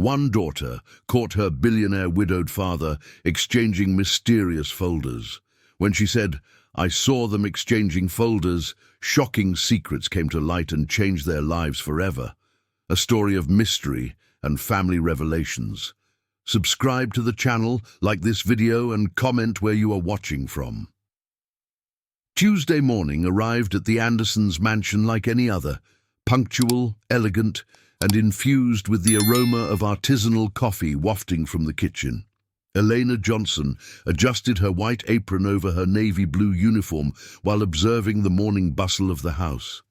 One daughter caught her billionaire widowed father exchanging mysterious folders. When she said, "I saw them exchanging folders," shocking secrets came to light and changed their lives forever. A story of mystery and family revelations. Subscribe to the channel, like this video, and comment where you are watching from. Tuesday morning arrived at the Andersons' mansion like any other, punctual, elegant, and infused with the aroma of artisanal coffee wafting from the kitchen. Elena Johnson adjusted her white apron over her navy blue uniform while observing the morning bustle of the house.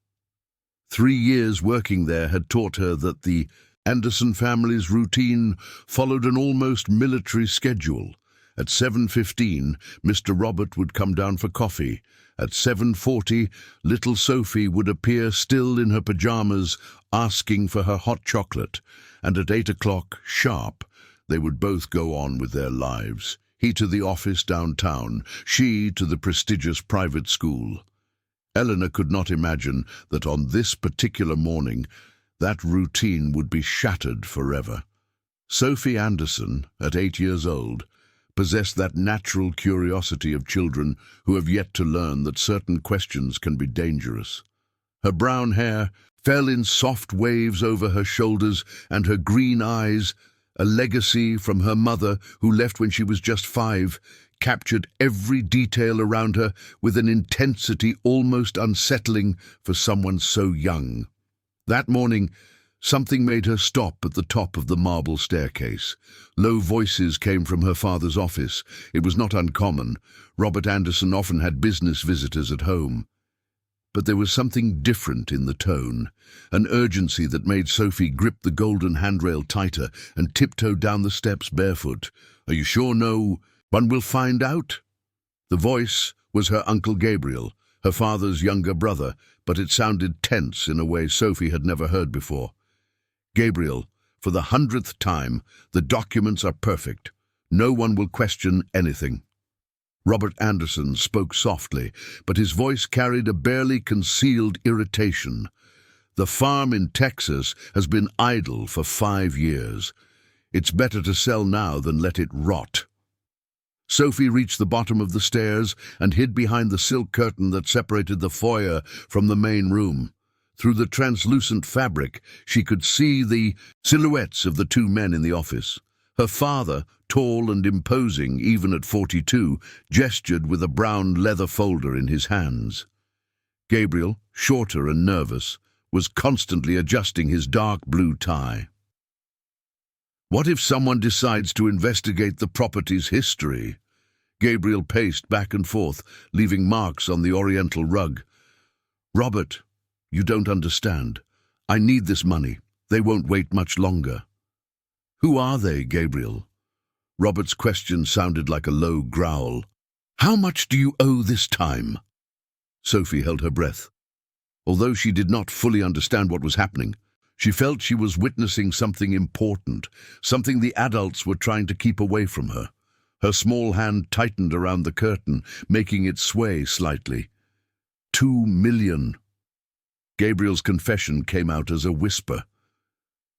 3 years working there had taught her that the Anderson family's routine followed an almost military schedule. At 7:15, Mr. Robert would come down for coffee. At 7:40, little Sophie would appear still in her pajamas, asking for her hot chocolate. And at 8 o'clock, sharp, they would both go on with their lives. He to the office downtown, she to the prestigious private school. Eleanor could not imagine that on this particular morning, that routine would be shattered forever. Sophie Anderson, at 8 years old, possessed that natural curiosity of children who have yet to learn that certain questions can be dangerous. Her brown hair fell in soft waves over her shoulders, and her green eyes, a legacy from her mother who left when she was just 5, captured every detail around her with an intensity almost unsettling for someone so young. That morning, something made her stop at the top of the marble staircase. Low voices came from her father's office. It was not uncommon. Robert Anderson often had business visitors at home. But there was something different in the tone, an urgency that made Sophie grip the golden handrail tighter and tiptoe down the steps barefoot. "Are you sure no one will find out?" The voice was her Uncle Gabriel, her father's younger brother, but it sounded tense in a way Sophie had never heard before. "Gabriel, for the 100th time, the documents are perfect. No one will question anything." Robert Anderson spoke softly, but his voice carried a barely concealed irritation. "The farm in Texas has been idle for 5 years. It's better to sell now than let it rot." Sophie reached the bottom of the stairs and hid behind the silk curtain that separated the foyer from the main room. Through the translucent fabric, she could see the silhouettes of the 2 men in the office. Her father, tall and imposing even at 42, gestured with a brown leather folder in his hands. Gabriel, shorter and nervous, was constantly adjusting his dark blue tie. What if someone decides to investigate the property's history? Gabriel paced back and forth, leaving marks on the oriental rug. "Robert, you don't understand. I need this money. They won't wait much longer." "Who are they, Gabriel?" Robert's question sounded like a low growl. "How much do you owe this time?" Sophie held her breath. Although she did not fully understand what was happening, she felt she was witnessing something important, something the adults were trying to keep away from her. Her small hand tightened around the curtain, making it sway slightly. 2 million. Gabriel's confession came out as a whisper.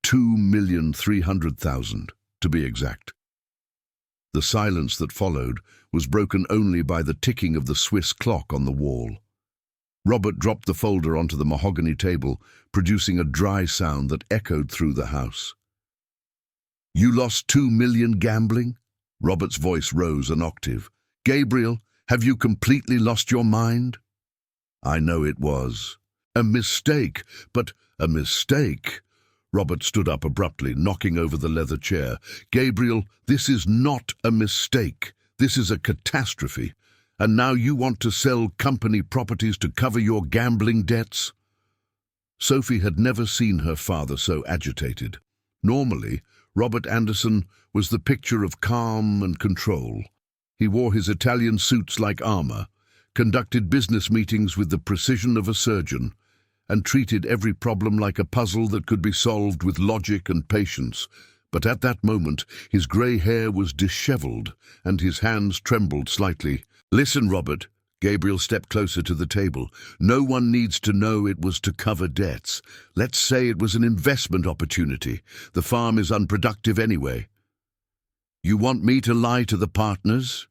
2,300,000, to be exact. The silence that followed was broken only by the ticking of the Swiss clock on the wall. Robert dropped the folder onto the mahogany table, producing a dry sound that echoed through the house. "You lost 2 million gambling?" Robert's voice rose an octave. "Gabriel, have you completely lost your mind?" "I know it was a mistake, but a mistake." Robert stood up abruptly, knocking over the leather chair. "Gabriel, this is not a mistake. This is a catastrophe. And now you want to sell company properties to cover your gambling debts?" Sophie had never seen her father so agitated. Normally, Robert Anderson was the picture of calm and control. He wore his Italian suits like armor, conducted business meetings with the precision of a surgeon, and treated every problem like a puzzle that could be solved with logic and patience. But at that moment, his grey hair was disheveled, and his hands trembled slightly. "Listen, Robert," Gabriel stepped closer to the table. No one needs to know it was to cover debts. Let's say it was an investment opportunity. The farm is unproductive anyway. You want me to lie to the partners?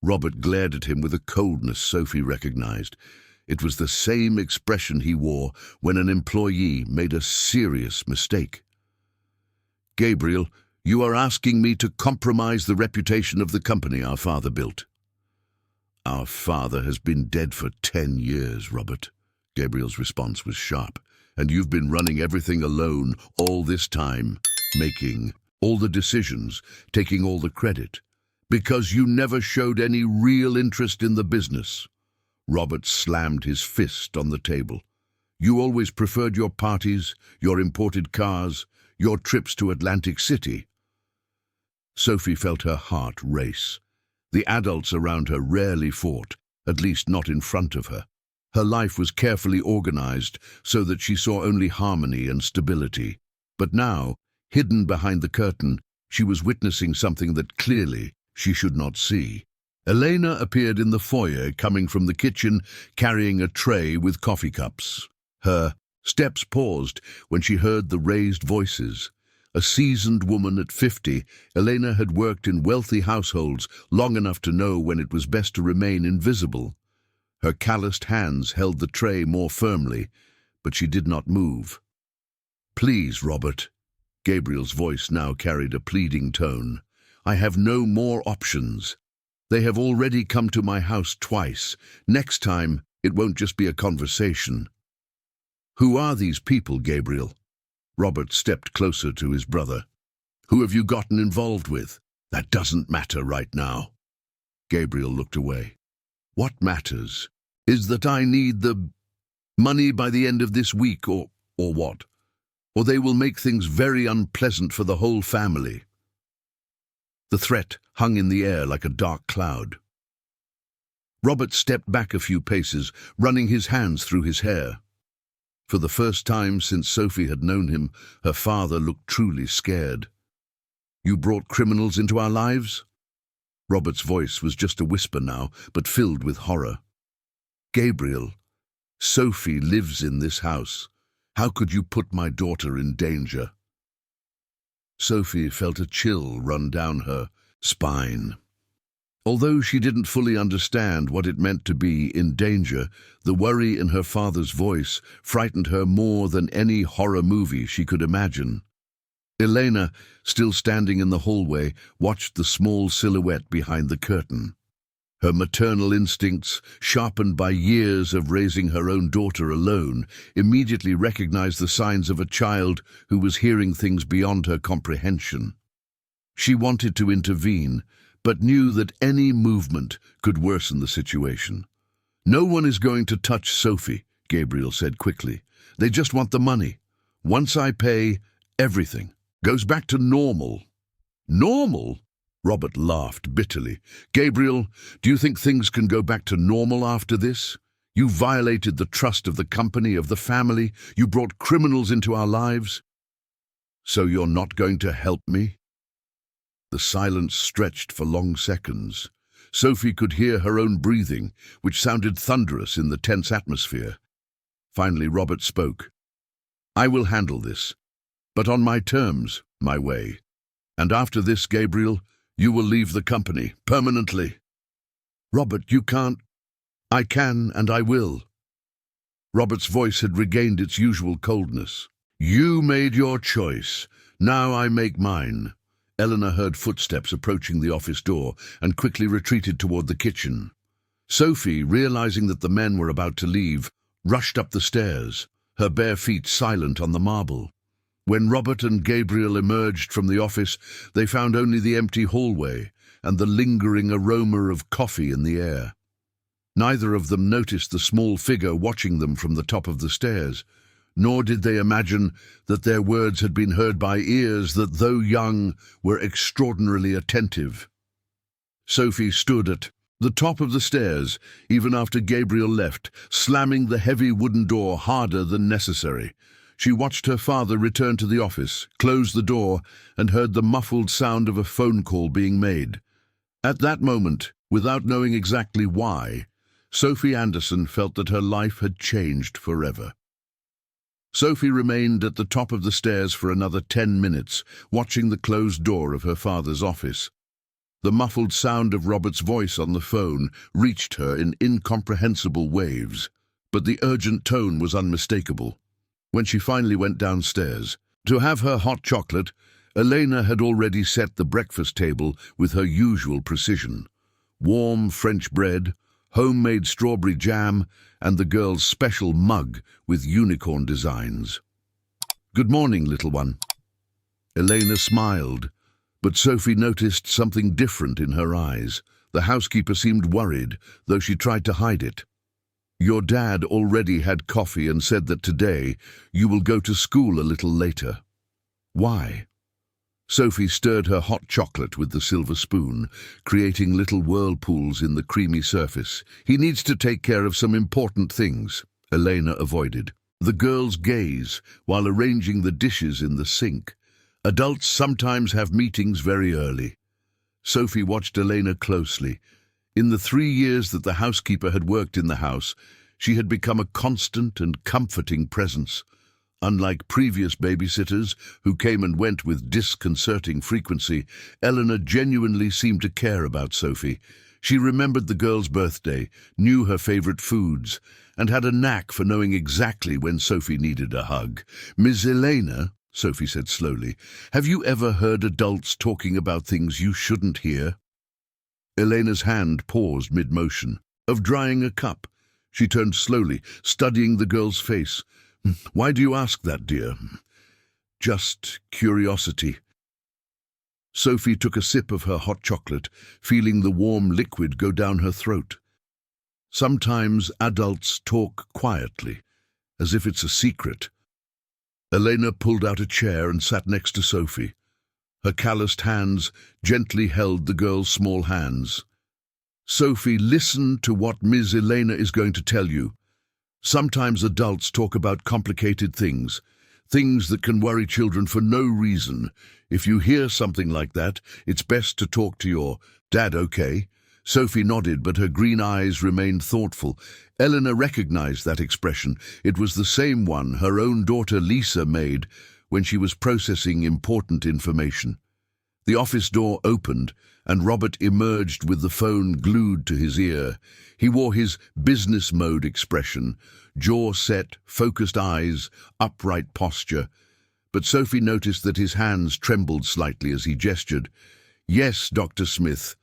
Robert glared at him with a coldness Sophie recognized. It was the same expression he wore when an employee made a serious mistake. Gabriel, you are asking me to compromise the reputation of the company our father built. Our father has been dead for 10 years, Robert. Gabriel's response was sharp. And you've been running everything alone all this time, making all the decisions, taking all the credit, because you never showed any real interest in the business. Robert slammed his fist on the table. You always preferred your parties, your imported cars, your trips to Atlantic City. Sophie felt her heart race. The adults around her rarely fought, at least not in front of her. Her life was carefully organized so that she saw only harmony and stability. But now, hidden behind the curtain, she was witnessing something that clearly she should not see. Elena appeared in the foyer, coming from the kitchen, carrying a tray with coffee cups. Her steps paused when she heard the raised voices. A seasoned woman at 50, Elena had worked in wealthy households long enough to know when it was best to remain invisible. Her calloused hands held the tray more firmly, but she did not move. Please, Robert. Gabriel's voice now carried a pleading tone. I have no more options. They have already come to my house twice. Next time, it won't just be a conversation. Who are these people, Gabriel? Robert stepped closer to his brother. Who have you gotten involved with? That doesn't matter right now. Gabriel looked away. What matters is that I need the money by the end of this week, or what? Or they will make things very unpleasant for the whole family. The threat hung in the air like a dark cloud. Robert stepped back a few paces, running his hands through his hair. For the first time since Sophie had known him, her father looked truly scared. You brought criminals into our lives? Robert's voice was just a whisper now, but filled with horror. Gabriel, Sophie lives in this house. How could you put my daughter in danger? Sophie felt a chill run down her spine. Although she didn't fully understand what it meant to be in danger, the worry in her father's voice frightened her more than any horror movie she could imagine. Elena, still standing in the hallway, watched the small silhouette behind the curtain. Her maternal instincts, sharpened by years of raising her own daughter alone, immediately recognized the signs of a child who was hearing things beyond her comprehension. She wanted to intervene, but knew that any movement could worsen the situation. No one is going to touch Sophie, Gabriel said quickly. They just want the money. Once I pay, everything goes back to normal. Normal? Robert laughed bitterly. Gabriel, do you think things can go back to normal after this? You violated the trust of the company, of the family. You brought criminals into our lives. So you're not going to help me? The silence stretched for long seconds. Sophie could hear her own breathing, which sounded thunderous in the tense atmosphere. Finally, Robert spoke. I will handle this, but on my terms, my way. And after this, Gabriel, you will leave the company, permanently. Robert, you can't. I can and I will. Robert's voice had regained its usual coldness. You made your choice. Now I make mine. Eleanor heard footsteps approaching the office door and quickly retreated toward the kitchen. Sophie, realizing that the men were about to leave, rushed up the stairs, her bare feet silent on the marble. When Robert and Gabriel emerged from the office, they found only the empty hallway and the lingering aroma of coffee in the air. Neither of them noticed the small figure watching them from the top of the stairs, nor did they imagine that their words had been heard by ears that, though young, were extraordinarily attentive. Sophie stood at the top of the stairs, even after Gabriel left, slamming the heavy wooden door harder than necessary. She watched her father return to the office, close the door, and heard the muffled sound of a phone call being made. At that moment, without knowing exactly why, Sophie Anderson felt that her life had changed forever. Sophie remained at the top of the stairs for another 10 minutes, watching the closed door of her father's office. The muffled sound of Robert's voice on the phone reached her in incomprehensible waves, but the urgent tone was unmistakable. When she finally went downstairs to have her hot chocolate, Elena had already set the breakfast table with her usual precision. Warm French bread, homemade strawberry jam, and the girl's special mug with unicorn designs. "Good morning, little one." Elena smiled, but Sophie noticed something different in her eyes. The housekeeper seemed worried, though she tried to hide it. "Your dad already had coffee and said that today you will go to school a little later." "Why?" Sophie stirred her hot chocolate with the silver spoon, creating little whirlpools in the creamy surface. "He needs to take care of some important things," Elena avoided the girl's gaze while arranging the dishes in the sink. "Adults sometimes have meetings very early." Sophie watched Elena closely. In the 3 years that the housekeeper had worked in the house, she had become a constant and comforting presence. Unlike previous babysitters, who came and went with disconcerting frequency, Eleanor genuinely seemed to care about Sophie. She remembered the girl's birthday, knew her favorite foods, and had a knack for knowing exactly when Sophie needed a hug. "Miss Elena," Sophie said slowly, "have you ever heard adults talking about things you shouldn't hear?" Elena's hand paused mid-motion, of drying a cup. She turned slowly, studying the girl's face. "Why do you ask that, dear?" "Just curiosity." Sophie took a sip of her hot chocolate, feeling the warm liquid go down her throat. "Sometimes adults talk quietly, as if it's a secret." Elena pulled out a chair and sat next to Sophie. Her calloused hands gently held the girl's small hands. "Sophie, listen to what Ms. Elena is going to tell you. Sometimes adults talk about complicated things, things that can worry children for no reason. If you hear something like that, it's best to talk to your dad, okay?" Sophie nodded, but her green eyes remained thoughtful. Eleanor recognized that expression. It was the same one her own daughter Lisa made when she was processing important information. The office door opened, and Robert emerged with the phone glued to his ear. He wore his business mode expression, jaw set, focused eyes, upright posture. But Sophie noticed that his hands trembled slightly as he gestured. "Yes, Dr. Smith,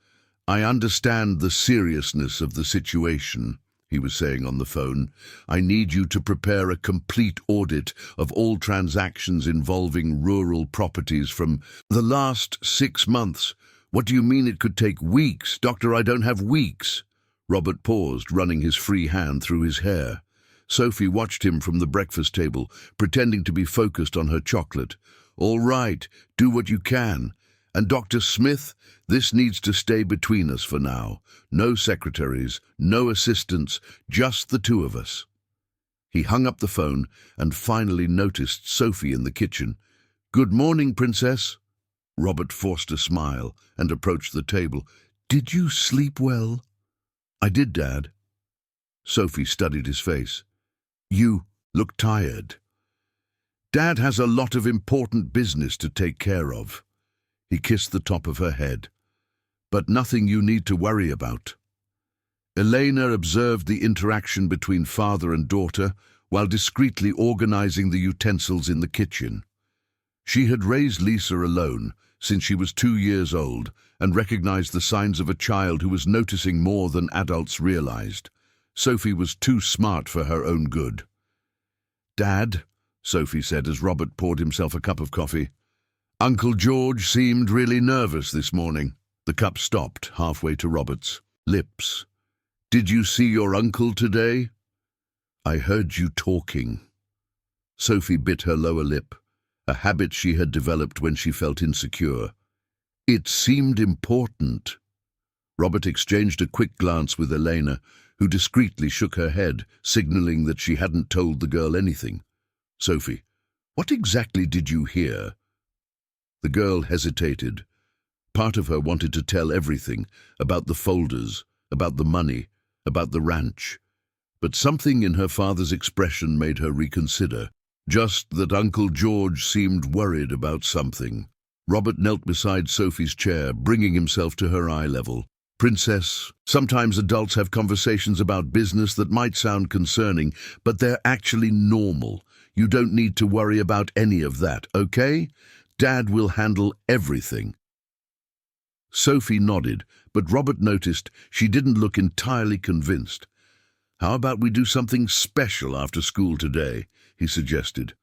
I understand the seriousness of the situation," he was saying on the phone. "I need you to prepare a complete audit of all transactions involving rural properties from the last 6 months. "What do you mean it could take weeks? Doctor, I don't have weeks." Robert paused, running his free hand through his hair. Sophie watched him from the breakfast table, pretending to be focused on her chocolate. "All right, do what you can. And Dr. Smith, this needs to stay between us for now. No secretaries, no assistants, just the two of us." He hung up the phone and finally noticed Sophie in the kitchen. "Good morning, Princess." Robert forced a smile and approached the table. "Did you sleep well?" "I did, Dad." Sophie studied his face. "You look tired." "Dad has a lot of important business to take care of." He kissed the top of her head. "But nothing you need to worry about." Elena observed the interaction between father and daughter while discreetly organizing the utensils in the kitchen. She had raised Lisa alone since she was 2 years old and recognized the signs of a child who was noticing more than adults realized. Sophie was too smart for her own good. "Dad," Sophie said as Robert poured himself a cup of coffee, "Uncle George seemed really nervous this morning." The cup stopped halfway to Robert's lips. "Did you see your uncle today?" "I heard you talking." Sophie bit her lower lip, a habit she had developed when she felt insecure. "It seemed important." Robert exchanged a quick glance with Elena, who discreetly shook her head, signaling that she hadn't told the girl anything. "Sophie, what exactly did you hear?" The girl hesitated. Part of her wanted to tell everything, about the folders, about the money, about the ranch. But something in her father's expression made her reconsider. Just that Uncle George seemed worried about something. Robert knelt beside Sophie's chair, bringing himself to her eye level. "Princess, sometimes adults have conversations about business that might sound concerning, but they're actually normal. You don't need to worry about any of that, okay? Dad will handle everything." Sophie nodded, but Robert noticed she didn't look entirely convinced. "How about we do something special after school today?" he suggested.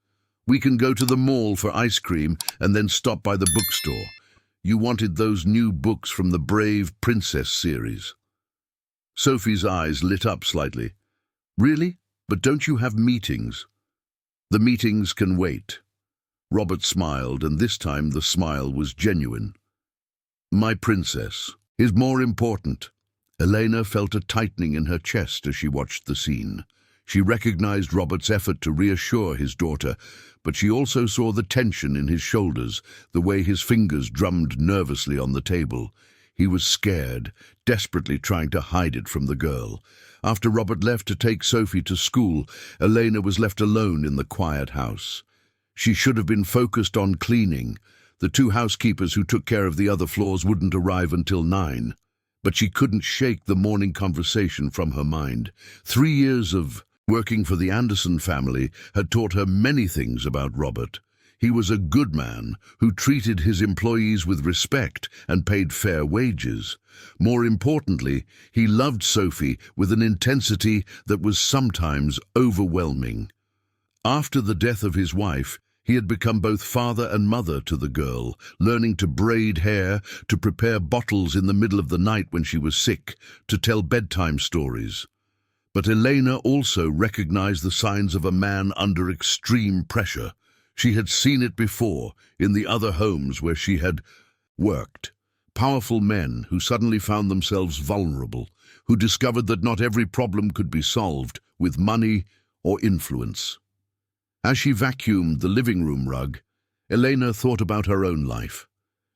"We can go to the mall for ice cream and then stop by the bookstore. You wanted those new books from the Brave Princess series." Sophie's eyes lit up slightly. "Really? But don't you have meetings?" "The meetings can wait." Robert smiled, and this time the smile was genuine. "My princess is more important." Elena felt a tightening in her chest as she watched the scene. She recognized Robert's effort to reassure his daughter, but she also saw the tension in his shoulders, the way his fingers drummed nervously on the table. He was scared, desperately trying to hide it from the girl. After Robert left to take Sophie to school, Elena was left alone in the quiet house. She should have been focused on cleaning. The 2 housekeepers who took care of the other floors wouldn't arrive until 9. But she couldn't shake the morning conversation from her mind. 3 years of working for the Anderson family had taught her many things about Robert. He was a good man who treated his employees with respect and paid fair wages. More importantly, he loved Sophie with an intensity that was sometimes overwhelming. After the death of his wife, he had become both father and mother to the girl, learning to braid hair, to prepare bottles in the middle of the night when she was sick, to tell bedtime stories. But Elena also recognized the signs of a man under extreme pressure. She had seen it before in the other homes where she had worked. Powerful men who suddenly found themselves vulnerable, who discovered that not every problem could be solved with money or influence. As she vacuumed the living room rug, Elena thought about her own life.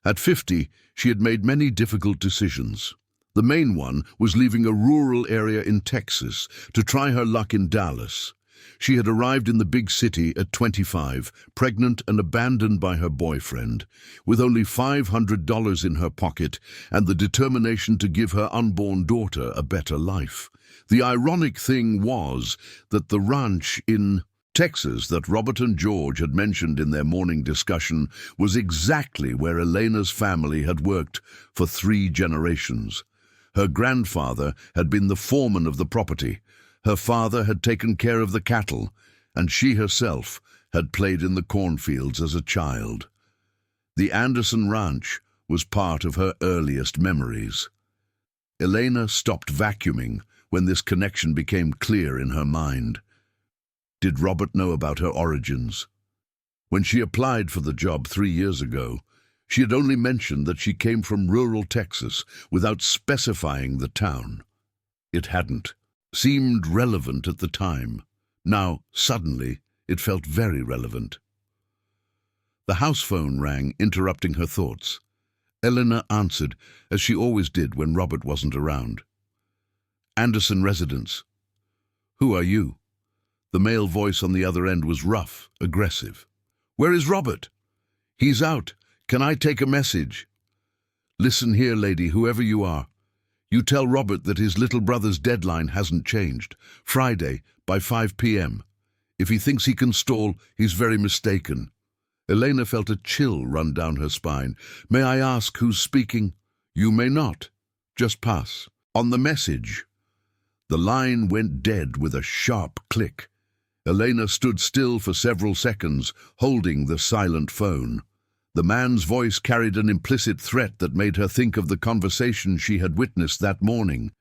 At 50, she had made many difficult decisions. The main one was leaving a rural area in Texas to try her luck in Dallas. She had arrived in the big city at 25, pregnant and abandoned by her boyfriend, with only $500 in her pocket and the determination to give her unborn daughter a better life. The ironic thing was that the ranch in Texas that Robert and George had mentioned in their morning discussion was exactly where Elena's family had worked for 3 generations. Her grandfather had been the foreman of the property, her father had taken care of the cattle, and she herself had played in the cornfields as a child. The Anderson Ranch was part of her earliest memories. Elena stopped vacuuming when this connection became clear in her mind. Did Robert know about her origins? When she applied for the job 3 years ago, she had only mentioned that she came from rural Texas without specifying the town. It hadn't seemed relevant at the time. Now, suddenly, it felt very relevant. The house phone rang, interrupting her thoughts. Elena answered, as she always did when Robert wasn't around. "Anderson residence." "Who are you?" The male voice on the other end was rough, aggressive. "Where is Robert?" "He's out. Can I take a message?" "Listen here, lady, whoever you are. You tell Robert that his little brother's deadline hasn't changed. Friday, by 5 p.m. If he thinks he can stall, he's very mistaken." Elena felt a chill run down her spine. "May I ask who's speaking?" "You may not. Just pass. On the message." The line went dead with a sharp click. Elena stood still for several seconds, holding the silent phone. The man's voice carried an implicit threat that made her think of the conversation she had witnessed that morning.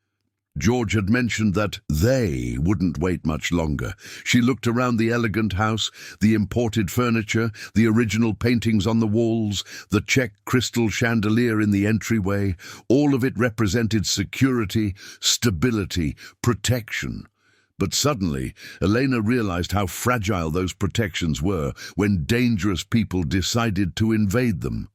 George had mentioned that they wouldn't wait much longer. She looked around the elegant house, the imported furniture, the original paintings on the walls, the Czech crystal chandelier in the entryway. All of it represented security, stability, protection. But suddenly, Elena realized how fragile those protections were when dangerous people decided to invade them.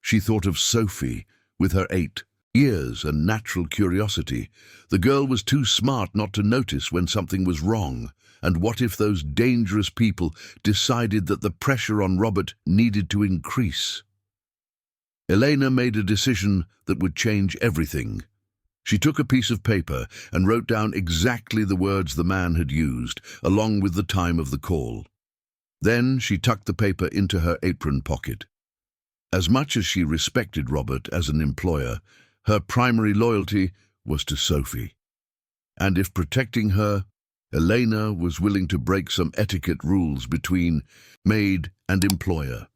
She thought of Sophie with her 8 Ears and natural curiosity. The girl was too smart not to notice when something was wrong. And what if those dangerous people decided that the pressure on Robert needed to increase? Elena made a decision that would change everything. She took a piece of paper and wrote down exactly the words the man had used, along with the time of the call. Then she tucked the paper into her apron pocket. As much as she respected Robert as an employer, her primary loyalty was to Sophie. And if protecting her, Elena was willing to break some etiquette rules between maid and employer.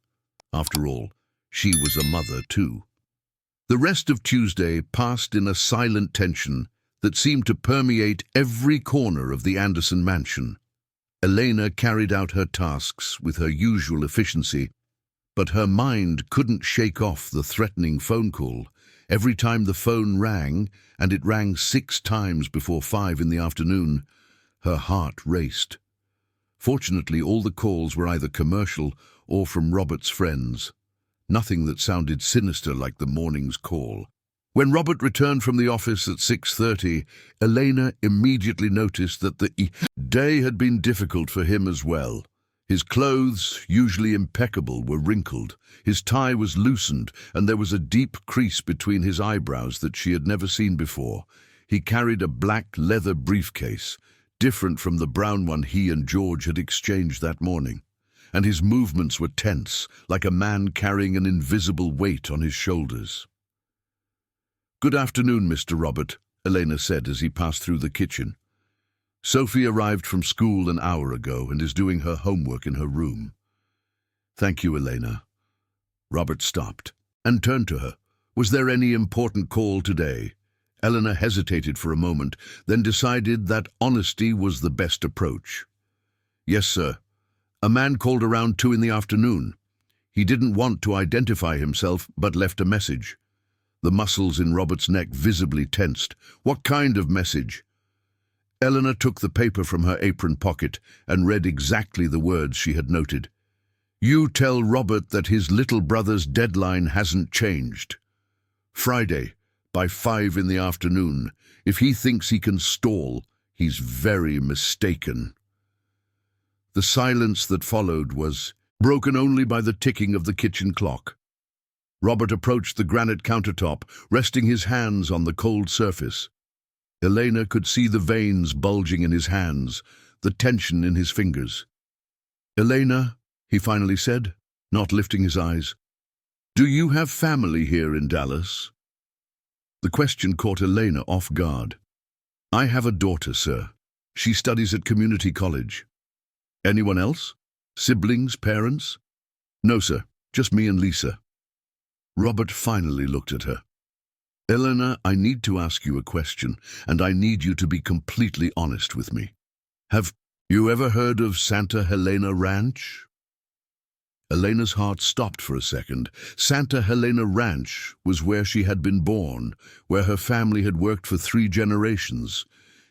After all, she was a mother too. The rest of Tuesday passed in a silent tension that seemed to permeate every corner of the Anderson mansion. Elena carried out her tasks with her usual efficiency, but her mind couldn't shake off the threatening phone call. Every time the phone rang, and it rang 6 times before 5 in the afternoon, her heart raced. Fortunately, all the calls were either commercial or from Robert's friends. Nothing that sounded sinister like the morning's call. When Robert returned from the office at 6:30, Elena immediately noticed that the day had been difficult for him as well. His clothes, usually impeccable, were wrinkled. His tie was loosened, and there was a deep crease between his eyebrows that she had never seen before. He carried a black leather briefcase, different from the brown one he and George had exchanged that morning. And his movements were tense, like a man carrying an invisible weight on his shoulders. "Good afternoon, Mr. Robert," Elena said as he passed through the kitchen. "Sophie arrived from school an hour ago and is doing her homework in her room." "Thank you, Elena." Robert stopped and turned to her. "Was there any important call today?" Elena hesitated for a moment, then decided that honesty was the best approach. "Yes, sir. A man called around 2 in the afternoon. He didn't want to identify himself, but left a message." The muscles in Robert's neck visibly tensed. "What kind of message?" Eleanor took the paper from her apron pocket and read exactly the words she had noted. "You tell Robert that his little brother's deadline hasn't changed. Friday, by 5 in the afternoon. If he thinks he can stall, he's very mistaken." The silence that followed was broken only by the ticking of the kitchen clock. Robert approached the granite countertop, resting his hands on the cold surface. Elena could see the veins bulging in his hands, the tension in his fingers. "Elena," he finally said, not lifting his eyes, "do you have family here in Dallas?" The question caught Elena off guard. "I have a daughter, sir. She studies at community college." "Anyone else? Siblings, parents?" "No, sir. Just me and Lisa." Robert finally looked at her. "Elena, I need to ask you a question, and I need you to be completely honest with me. Have you ever heard of Santa Helena Ranch?" Elena's heart stopped for a second. Santa Helena Ranch was where she had been born, where her family had worked for 3 generations.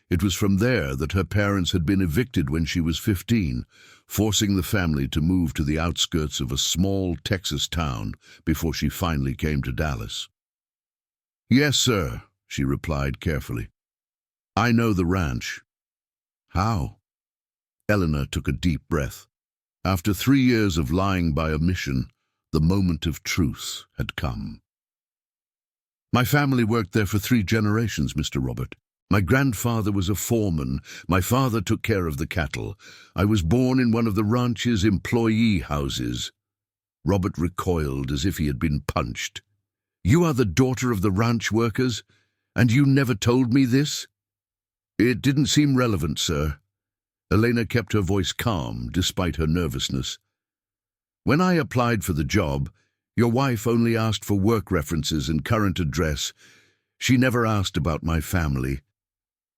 It was from there that her parents had been evicted when she was 15, forcing the family to move to the outskirts of a small Texas town before she finally came to Dallas. "Yes, sir," she replied carefully. "I know the ranch." "How?" Eleanor took a deep breath. After 3 years of lying by omission, the moment of truth had come. "My family worked there for 3 generations, Mr. Robert. My grandfather was a foreman. My father took care of the cattle. I was born in one of the ranch's employee houses." Robert recoiled as if he had been punched. "You are the daughter of the ranch workers, and you never told me this?" "It didn't seem relevant, sir." Elena kept her voice calm despite her nervousness. "When I applied for the job, your wife only asked for work references and current address. She never asked about my family."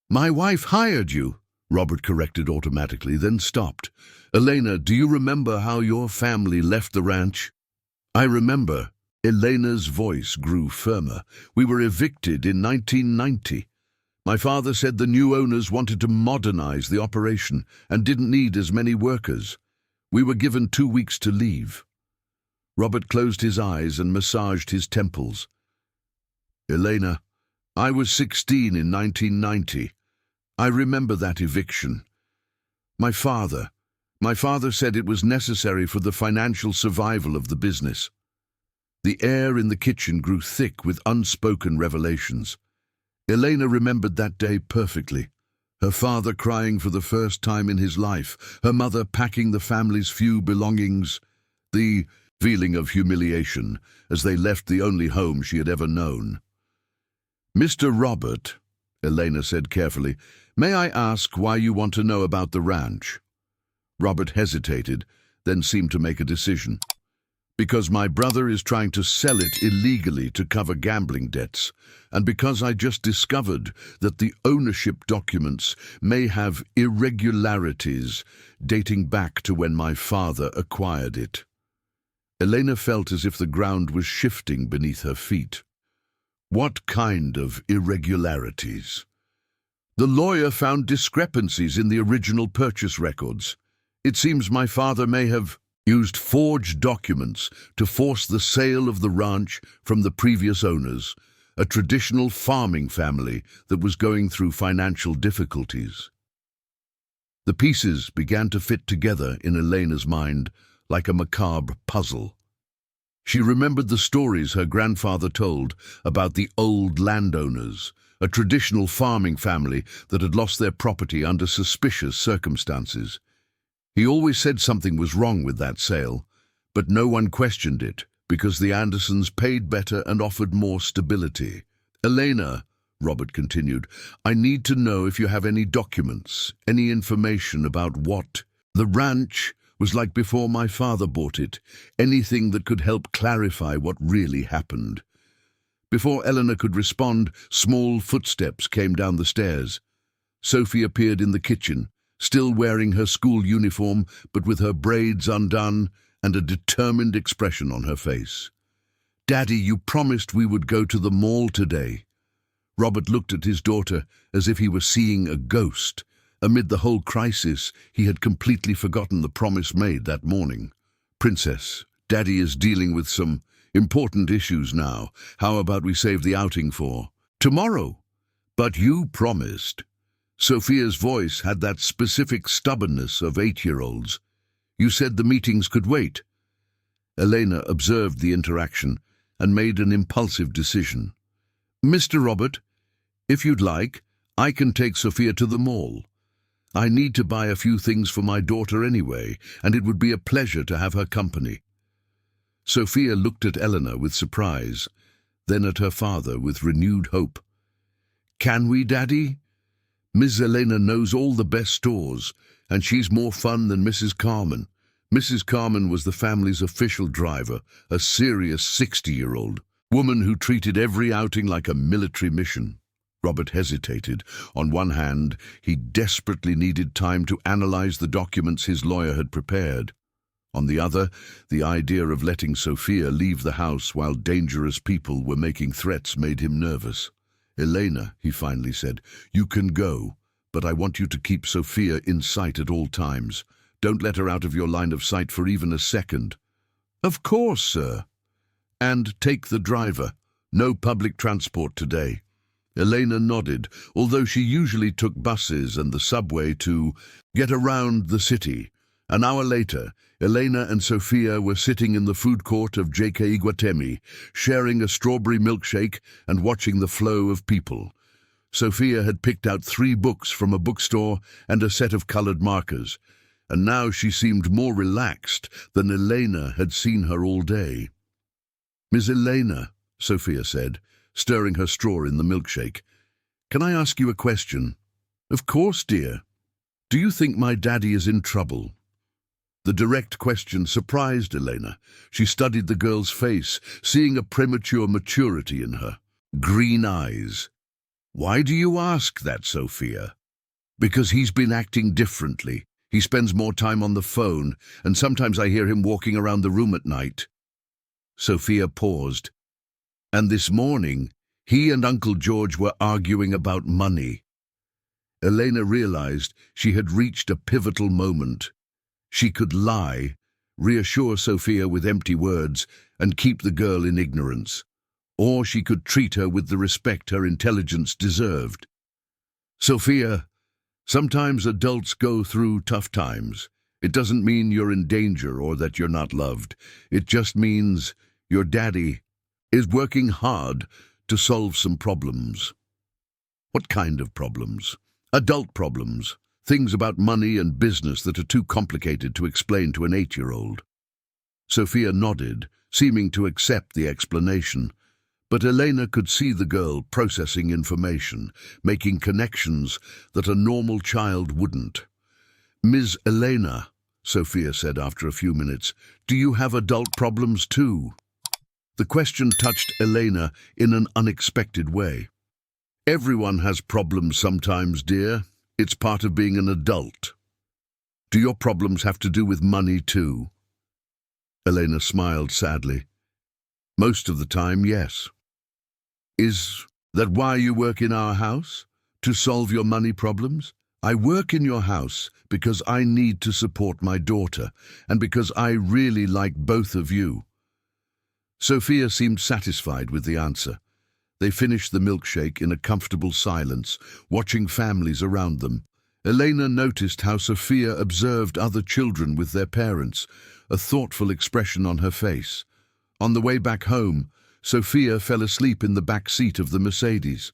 "My wife hired you," Robert corrected automatically, then stopped. "Elena, do you remember how your family left the ranch?" "I remember." Elena's voice grew firmer. "We were evicted in 1990. My father said the new owners wanted to modernize the operation and didn't need as many workers. We were given 2 weeks to leave." Robert closed his eyes and massaged his temples. Elena, I was 16 in 1990. I remember that eviction. My father said it was necessary for the financial survival of the business. The air in the kitchen grew thick with unspoken revelations. Elena remembered that day perfectly. Her father crying for the first time in his life, her mother packing the family's few belongings, the feeling of humiliation as they left the only home she had ever known. "Mr. Robert," Elena said carefully, "may I ask why you want to know about the ranch?" Robert hesitated, then seemed to make a decision. "Because my brother is trying to sell it illegally to cover gambling debts, and because I just discovered that the ownership documents may have irregularities dating back to when my father acquired it." Elena felt as if the ground was shifting beneath her feet. "What kind of irregularities?" "The lawyer found discrepancies in the original purchase records. It seems my father may have used forged documents to force the sale of the ranch from the previous owners, a traditional farming family that was going through financial difficulties." The pieces began to fit together in Elena's mind like a macabre puzzle. She remembered the stories her grandfather told about the old landowners, a traditional farming family that had lost their property under suspicious circumstances. He always said something was wrong with that sale, but no one questioned it because the Andersons paid better and offered more stability. "Elena," Robert continued, "I need to know if you have any documents, any information about what the ranch was like before my father bought it, anything that could help clarify what really happened." Before Eleanor could respond, small footsteps came down the stairs. Sophie appeared in the kitchen, still wearing her school uniform, but with her braids undone and a determined expression on her face. "Daddy, you promised we would go to the mall today." Robert looked at his daughter as if he were seeing a ghost. Amid the whole crisis, he had completely forgotten the promise made that morning. "Princess, Daddy is dealing with some important issues now. How about we save the outing for tomorrow?" "But you promised." Sophia's voice had that specific stubbornness of 8-year-olds. "You said the meetings could wait." Elena observed the interaction and made an impulsive decision. "Mr. Robert, if you'd like, I can take Sophia to the mall. I need to buy a few things for my daughter anyway, and it would be a pleasure to have her company." Sophia looked at Eleanor with surprise, then at her father with renewed hope. "Can we, Daddy? Miss Elena knows all the best stores, and she's more fun than Mrs. Carmen." Mrs. Carmen was the family's official driver, a serious 60-year-old woman who treated every outing like a military mission. Robert hesitated. On one hand, he desperately needed time to analyze the documents his lawyer had prepared. On the other, the idea of letting Sophia leave the house while dangerous people were making threats made him nervous. "Elena," he finally said, "you can go, but I want you to keep Sophia in sight at all times. Don't let her out of your line of sight for even a second." "Of course, sir." "And take the driver. No public transport today." Elena nodded, although she usually took buses and the subway to get around the city. An hour later, Elena and Sophia were sitting in the food court of J.K. Iguatemi, sharing a strawberry milkshake and watching the flow of people. Sophia had picked out 3 books from a bookstore and a set of colored markers, and now she seemed more relaxed than Elena had seen her all day. "Miss Elena," Sophia said, stirring her straw in the milkshake, "can I ask you a question?" "Of course, dear." "Do you think my daddy is in trouble?" The direct question surprised Elena. She studied the girl's face, seeing a premature maturity in her green eyes. "Why do you ask that, Sophia?" "Because he's been acting differently. He spends more time on the phone, and sometimes I hear him walking around the room at night." Sophia paused. "And this morning, he and Uncle George were arguing about money." Elena realized she had reached a pivotal moment. She could lie, reassure Sophia with empty words, and keep the girl in ignorance. or she could treat her with the respect her intelligence deserved. Sophia, sometimes adults go through tough times. It doesn't mean you're in danger or that you're not loved. It just means your daddy is working hard to solve some problems. What kind of problems? Adult problems. Things about money and business that are too complicated to explain to an 8-year-old. Sophia nodded, seeming to accept the explanation. But Elena could see the girl processing information, making connections that a normal child wouldn't. "Ms. Elena," Sophia said after a few minutes, "do you have adult problems too?" The question touched Elena in an unexpected way. "Everyone has problems sometimes, dear. It's part of being an adult." "Do your problems have to do with money too?" Elena smiled sadly. "Most of the time, yes." "Is that why you work in our house? To solve your money problems?" "I work in your house because I need to support my daughter, and because I really like both of you." Sophia seemed satisfied with the answer. They finished the milkshake in a comfortable silence, watching families around them. Elena noticed how Sophia observed other children with their parents, a thoughtful expression on her face. On the way back home, Sophia fell asleep in the back seat of the Mercedes.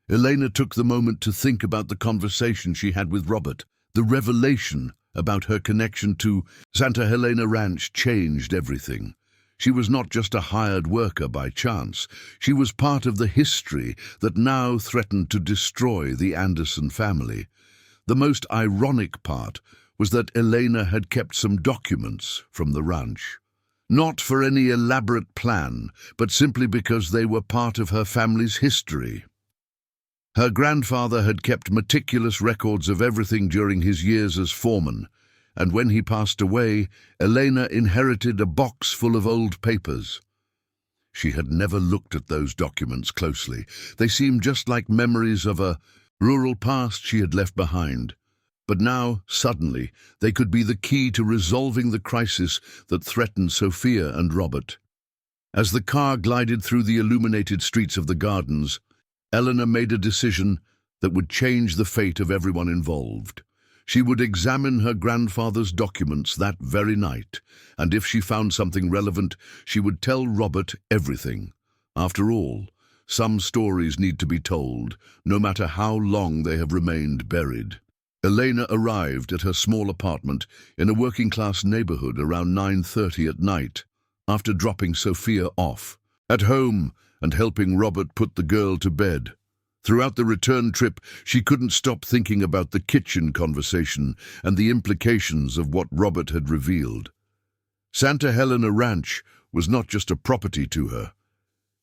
Elena took the moment to think about the conversation she had with Robert. The revelation about her connection to Santa Helena Ranch changed everything. She was not just a hired worker by chance. She was part of the history that now threatened to destroy the Anderson family. The most ironic part was that Elena had kept some documents from the ranch. Not for any elaborate plan, but simply because they were part of her family's history. Her grandfather had kept meticulous records of everything during his years as foreman, and when he passed away, Elena inherited a box full of old papers. She had never looked at those documents closely. They seemed just like memories of a rural past she had left behind. But now, suddenly, they could be the key to resolving the crisis that threatened Sophia and Robert. As the car glided through the illuminated streets of the gardens, Eleanor made a decision that would change the fate of everyone involved. She would examine her grandfather's documents that very night, and if she found something relevant, she would tell Robert everything. After all, some stories need to be told, no matter how long they have remained buried. Elena arrived at her small apartment in a working-class neighborhood around 9:30 at night, after dropping Sophia off at home and helping Robert put the girl to bed. Throughout the return trip, she couldn't stop thinking about the kitchen conversation and the implications of what Robert had revealed. Santa Helena Ranch was not just a property to her.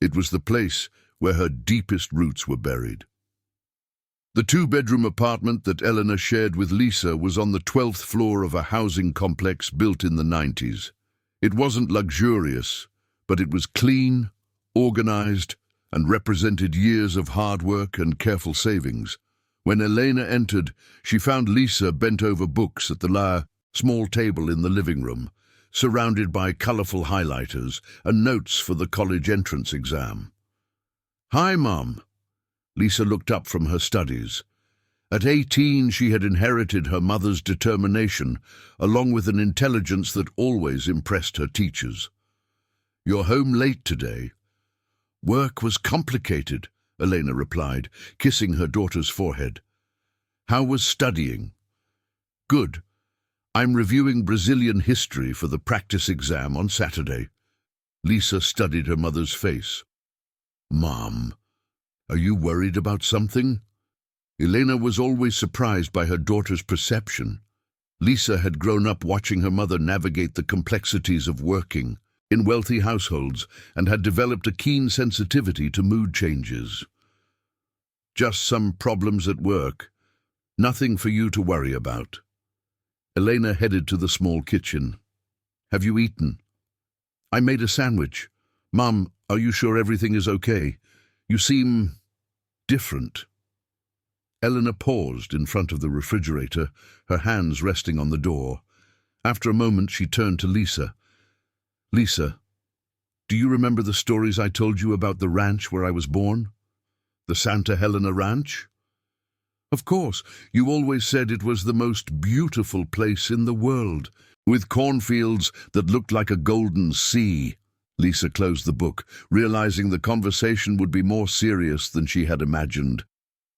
It was the place where her deepest roots were buried. The 2-bedroom apartment that Eleanor shared with Lisa was on the 12th floor of a housing complex built in the 90s. It wasn't luxurious, but it was clean, organized, and represented years of hard work and careful savings. When Elena entered, she found Lisa bent over books at the small table in the living room, surrounded by colorful highlighters and notes for the college entrance exam. "Hi, Mom." Lisa looked up from her studies. At 18, she had inherited her mother's determination, along with an intelligence that always impressed her teachers. "You're home late today." "Work was complicated," Elena replied, kissing her daughter's forehead. "How was studying?" "Good. I'm reviewing Brazilian history for the practice exam on Saturday." Lisa studied her mother's face. "Mom, are you worried about something?" Elena was always surprised by her daughter's perception. Lisa had grown up watching her mother navigate the complexities of working in wealthy households and had developed a keen sensitivity to mood changes. "Just some problems at work. Nothing for you to worry about." Elena headed to the small kitchen. "Have you eaten?" "I made a sandwich." "Mom, are you sure everything is okay? You seem different." Eleanor paused in front of the refrigerator, her hands resting on the door. After a moment, she turned to Lisa. "Lisa, do you remember the stories I told you about the ranch where I was born? The Santa Helena Ranch? Of course, you always said it was the most beautiful place in the world, with cornfields that looked like a golden sea. Lisa closed the book, realizing the conversation would be more serious than she had imagined.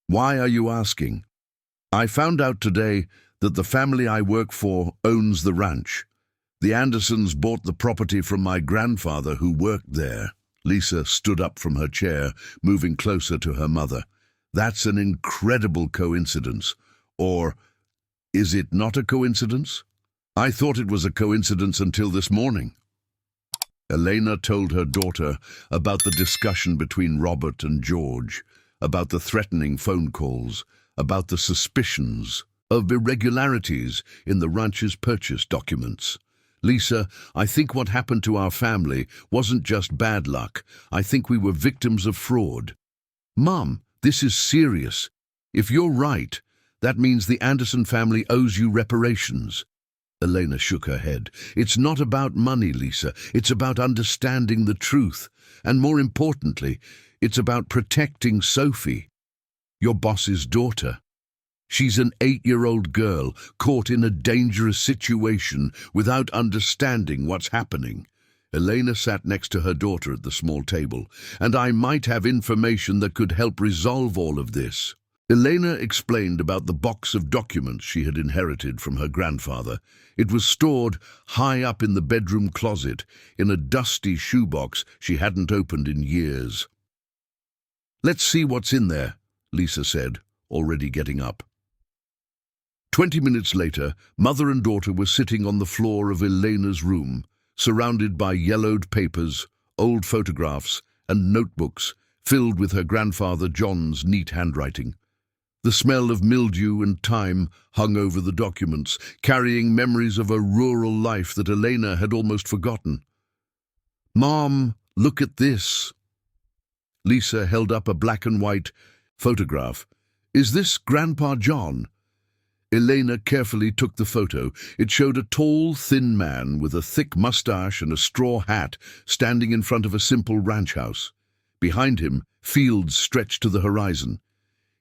Why are you asking? I found out today that the family I work for owns the ranch. The Andersons bought the property from my grandfather who worked there. Lisa stood up from her chair, moving closer to her mother. That's an incredible coincidence. Or is it not a coincidence? I thought it was a coincidence until this morning. Elena told her daughter about the discussion between Robert and George, about the threatening phone calls, about the suspicions of irregularities in the ranch's purchase documents. Lisa, I think what happened to our family wasn't just bad luck. I think we were victims of fraud. Mom, this is serious. If you're right, that means the Anderson family owes you reparations. Elena shook her head. It's not about money, Lisa. It's about understanding the truth. And more importantly, it's about protecting Sophie, your boss's daughter. She's an 8-year-old girl caught in a dangerous situation without understanding what's happening. Elena sat next to her daughter at the small table, and I might have information that could help resolve all of this. Elena explained about the box of documents she had inherited from her grandfather. It was stored high up in the bedroom closet, in a dusty shoebox she hadn't opened in years. Let's see what's in there, Lisa said, already getting up. 20 minutes later, mother and daughter were sitting on the floor of Elena's room, surrounded by yellowed papers, old photographs, and notebooks filled with her grandfather John's neat handwriting. The smell of mildew and thyme hung over the documents, carrying memories of a rural life that Elena had almost forgotten. Mom, look at this. Lisa held up a black and white photograph. Is this Grandpa John? Elena carefully took the photo. It showed a tall, thin man with a thick mustache and a straw hat standing in front of a simple ranch house. Behind him, fields stretched to the horizon.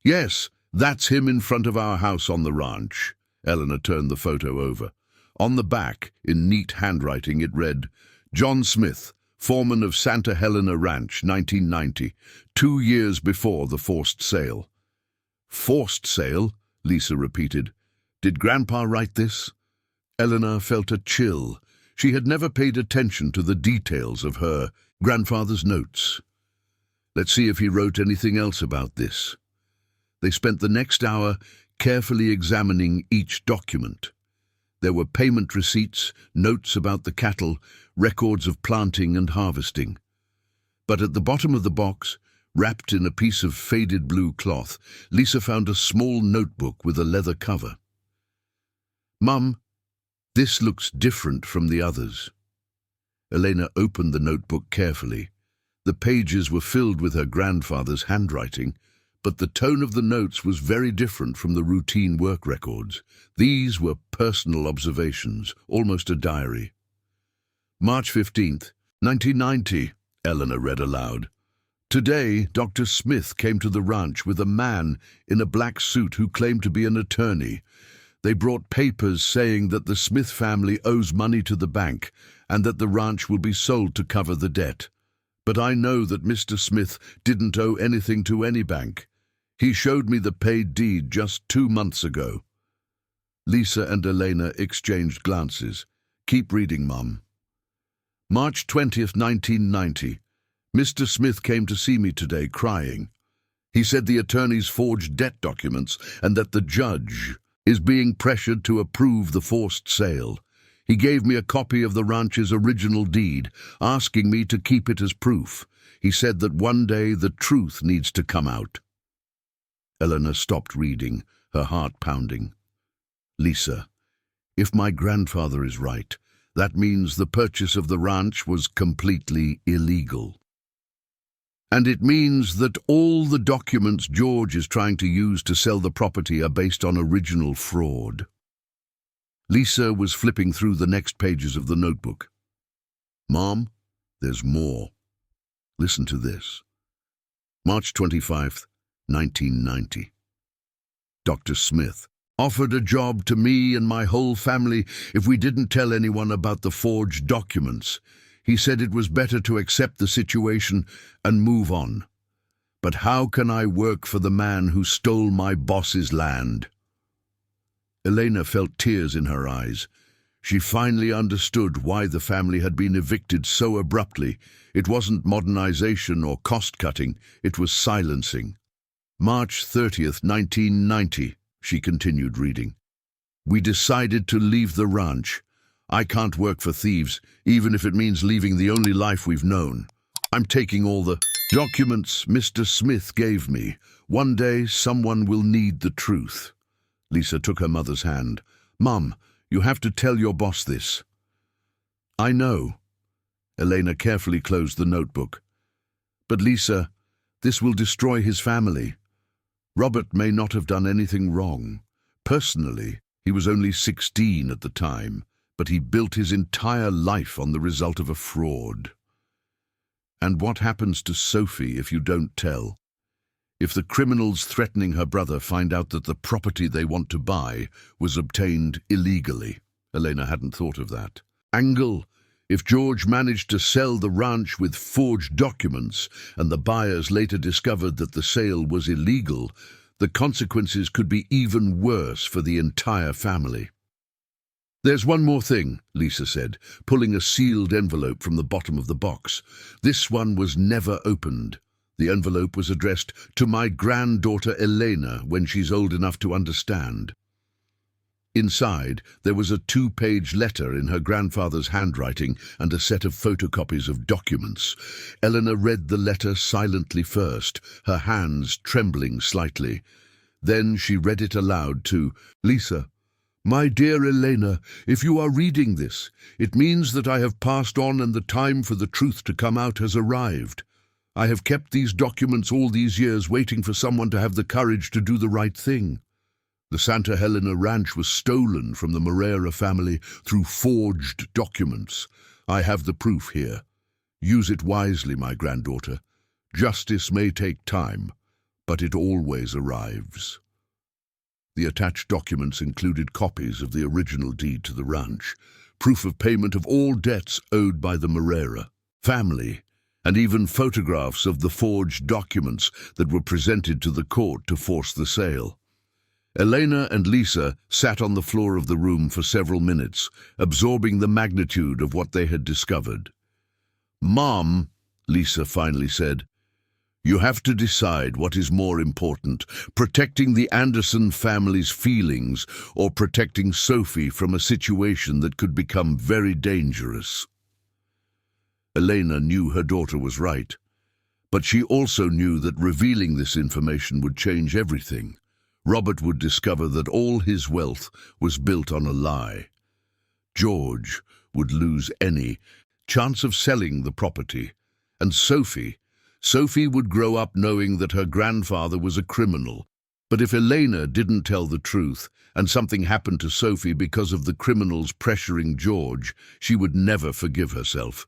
Yes, that's him in front of our house on the ranch. Eleanor turned the photo over. On the back, in neat handwriting, it read, John Smith, foreman of Santa Helena Ranch, 1990, 2 years before the forced sale. Forced sale? Lisa repeated. Did Grandpa write this? Eleanor felt a chill. She had never paid attention to the details of her grandfather's notes. Let's see if he wrote anything else about this. They spent the next hour carefully examining each document. There were payment receipts, notes about the cattle, records of planting and harvesting. But at the bottom of the box, wrapped in a piece of faded blue cloth, Lisa found a small notebook with a leather cover. Mum, this looks different from the others. Elena opened the notebook carefully. The pages were filled with her grandfather's handwriting, but the tone of the notes was very different from the routine work records. These were personal observations, almost a diary. March 15th, 1990, Eleanor read aloud. Today, Dr. Smith came to the ranch with a man in a black suit who claimed to be an attorney. They brought papers saying that the Smith family owes money to the bank and that the ranch will be sold to cover the debt. But I know that Mr. Smith didn't owe anything to any bank. He showed me the paid deed just 2 months ago. Lisa and Elena exchanged glances. Keep reading, Mum. March 20th, 1990. Mr. Smith came to see me today crying. He said the attorneys forged debt documents and that the judge is being pressured to approve the forced sale. He gave me a copy of the ranch's original deed, asking me to keep it as proof. He said that one day the truth needs to come out. Eleanor stopped reading, her heart pounding. Lisa, if my grandfather is right, that means the purchase of the ranch was completely illegal. And it means that all the documents George is trying to use to sell the property are based on original fraud. Lisa was flipping through the next pages of the notebook. Mom, There's more. Listen to this. March 25th, 1990. Dr. Smith offered a job to me and my whole family if we didn't tell anyone about the forged documents. He said it was better to accept the situation and move on. But how can I work for the man who stole my boss's land? Elena felt tears in her eyes. She finally understood why the family had been evicted so abruptly. It wasn't modernization or cost-cutting, it was silencing. March 30th, 1990, she continued reading. We decided to leave the ranch. I can't work for thieves, even if it means leaving the only life we've known. I'm taking all the documents Mr. Smith gave me. One day, someone will need the truth. Lisa took her mother's hand. Mum, you have to tell your boss this. I know. Elena carefully closed the notebook. But Lisa, this will destroy his family. Robert may not have done anything wrong. Personally, he was only 16 at the time, but he built his entire life on the result of a fraud. And what happens to Sophie if you don't tell? If the criminals threatening her brother find out that the property they want to buy was obtained illegally? Elena hadn't thought of that. Angle, if George managed to sell the ranch with forged documents and the buyers later discovered that the sale was illegal, the consequences could be even worse for the entire family. There's one more thing, Lisa said, pulling a sealed envelope from the bottom of the box. This one was never opened. The envelope was addressed to my granddaughter Elena when she's old enough to understand. Inside, there was a 2-page letter in her grandfather's handwriting and a set of photocopies of documents. Elena read the letter silently first, her hands trembling slightly. Then she read it aloud to Lisa. My dear Elena, if you are reading this, it means that I have passed on and the time for the truth to come out has arrived. I have kept these documents all these years waiting for someone to have the courage to do the right thing. The Santa Helena Ranch was stolen from the Moreira family through forged documents. I have the proof here. Use it wisely, my granddaughter. Justice may take time, but it always arrives. The attached documents included copies of the original deed to the ranch, proof of payment of all debts owed by the Moreira family, and even photographs of the forged documents that were presented to the court to force the sale. Elena and Lisa sat on the floor of the room for several minutes, absorbing the magnitude of what they had discovered. Mom, Lisa finally said, you have to decide what is more important, protecting the Anderson family's feelings or protecting Sophie from a situation that could become very dangerous. Elena knew her daughter was right, but she also knew that revealing this information would change everything. Robert would discover that all his wealth was built on a lie. George would lose any chance of selling the property, and Sophie would grow up knowing that her grandfather was a criminal. But if Elena didn't tell the truth, and something happened to Sophie because of the criminals pressuring George, she would never forgive herself.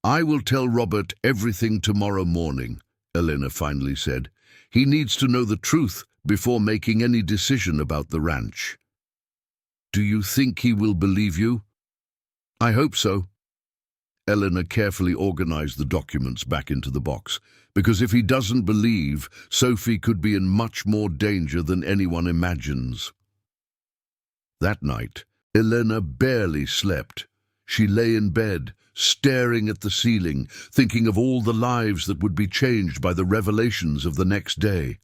I will tell Robert everything tomorrow morning, Elena finally said. He needs to know the truth before making any decision about the ranch. Do you think he will believe you? I hope so. Elena carefully organized the documents back into the box, because if he doesn't believe, Sophie could be in much more danger than anyone imagines. That night, Elena barely slept. She lay in bed, staring at the ceiling, thinking of all the lives that would be changed by the revelations of the next day.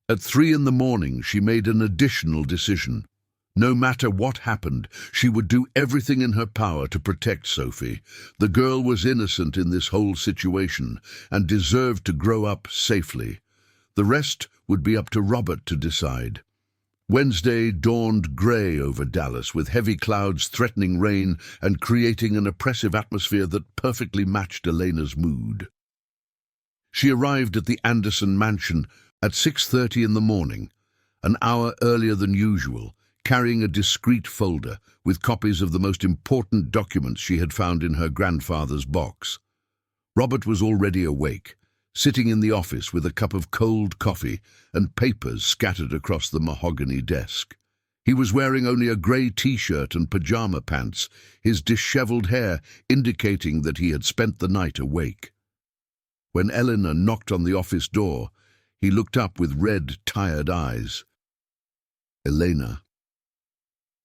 At 3 a.m, she made an additional decision. No matter what happened, she would do everything in her power to protect Sophie. The girl was innocent in this whole situation and deserved to grow up safely. The rest would be up to Robert to decide. Wednesday dawned grey over Dallas, with heavy clouds threatening rain and creating an oppressive atmosphere that perfectly matched Elena's mood. She arrived at the Anderson mansion at 6:30 in the morning, an hour earlier than usual, carrying a discreet folder with copies of the most important documents she had found in her grandfather's box. Robert was already awake, sitting in the office with a cup of cold coffee and papers scattered across the mahogany desk. He was wearing only a grey t-shirt and pajama pants, his dishevelled hair indicating that he had spent the night awake. When Eleanor knocked on the office door, he looked up with red, tired eyes. "Elena,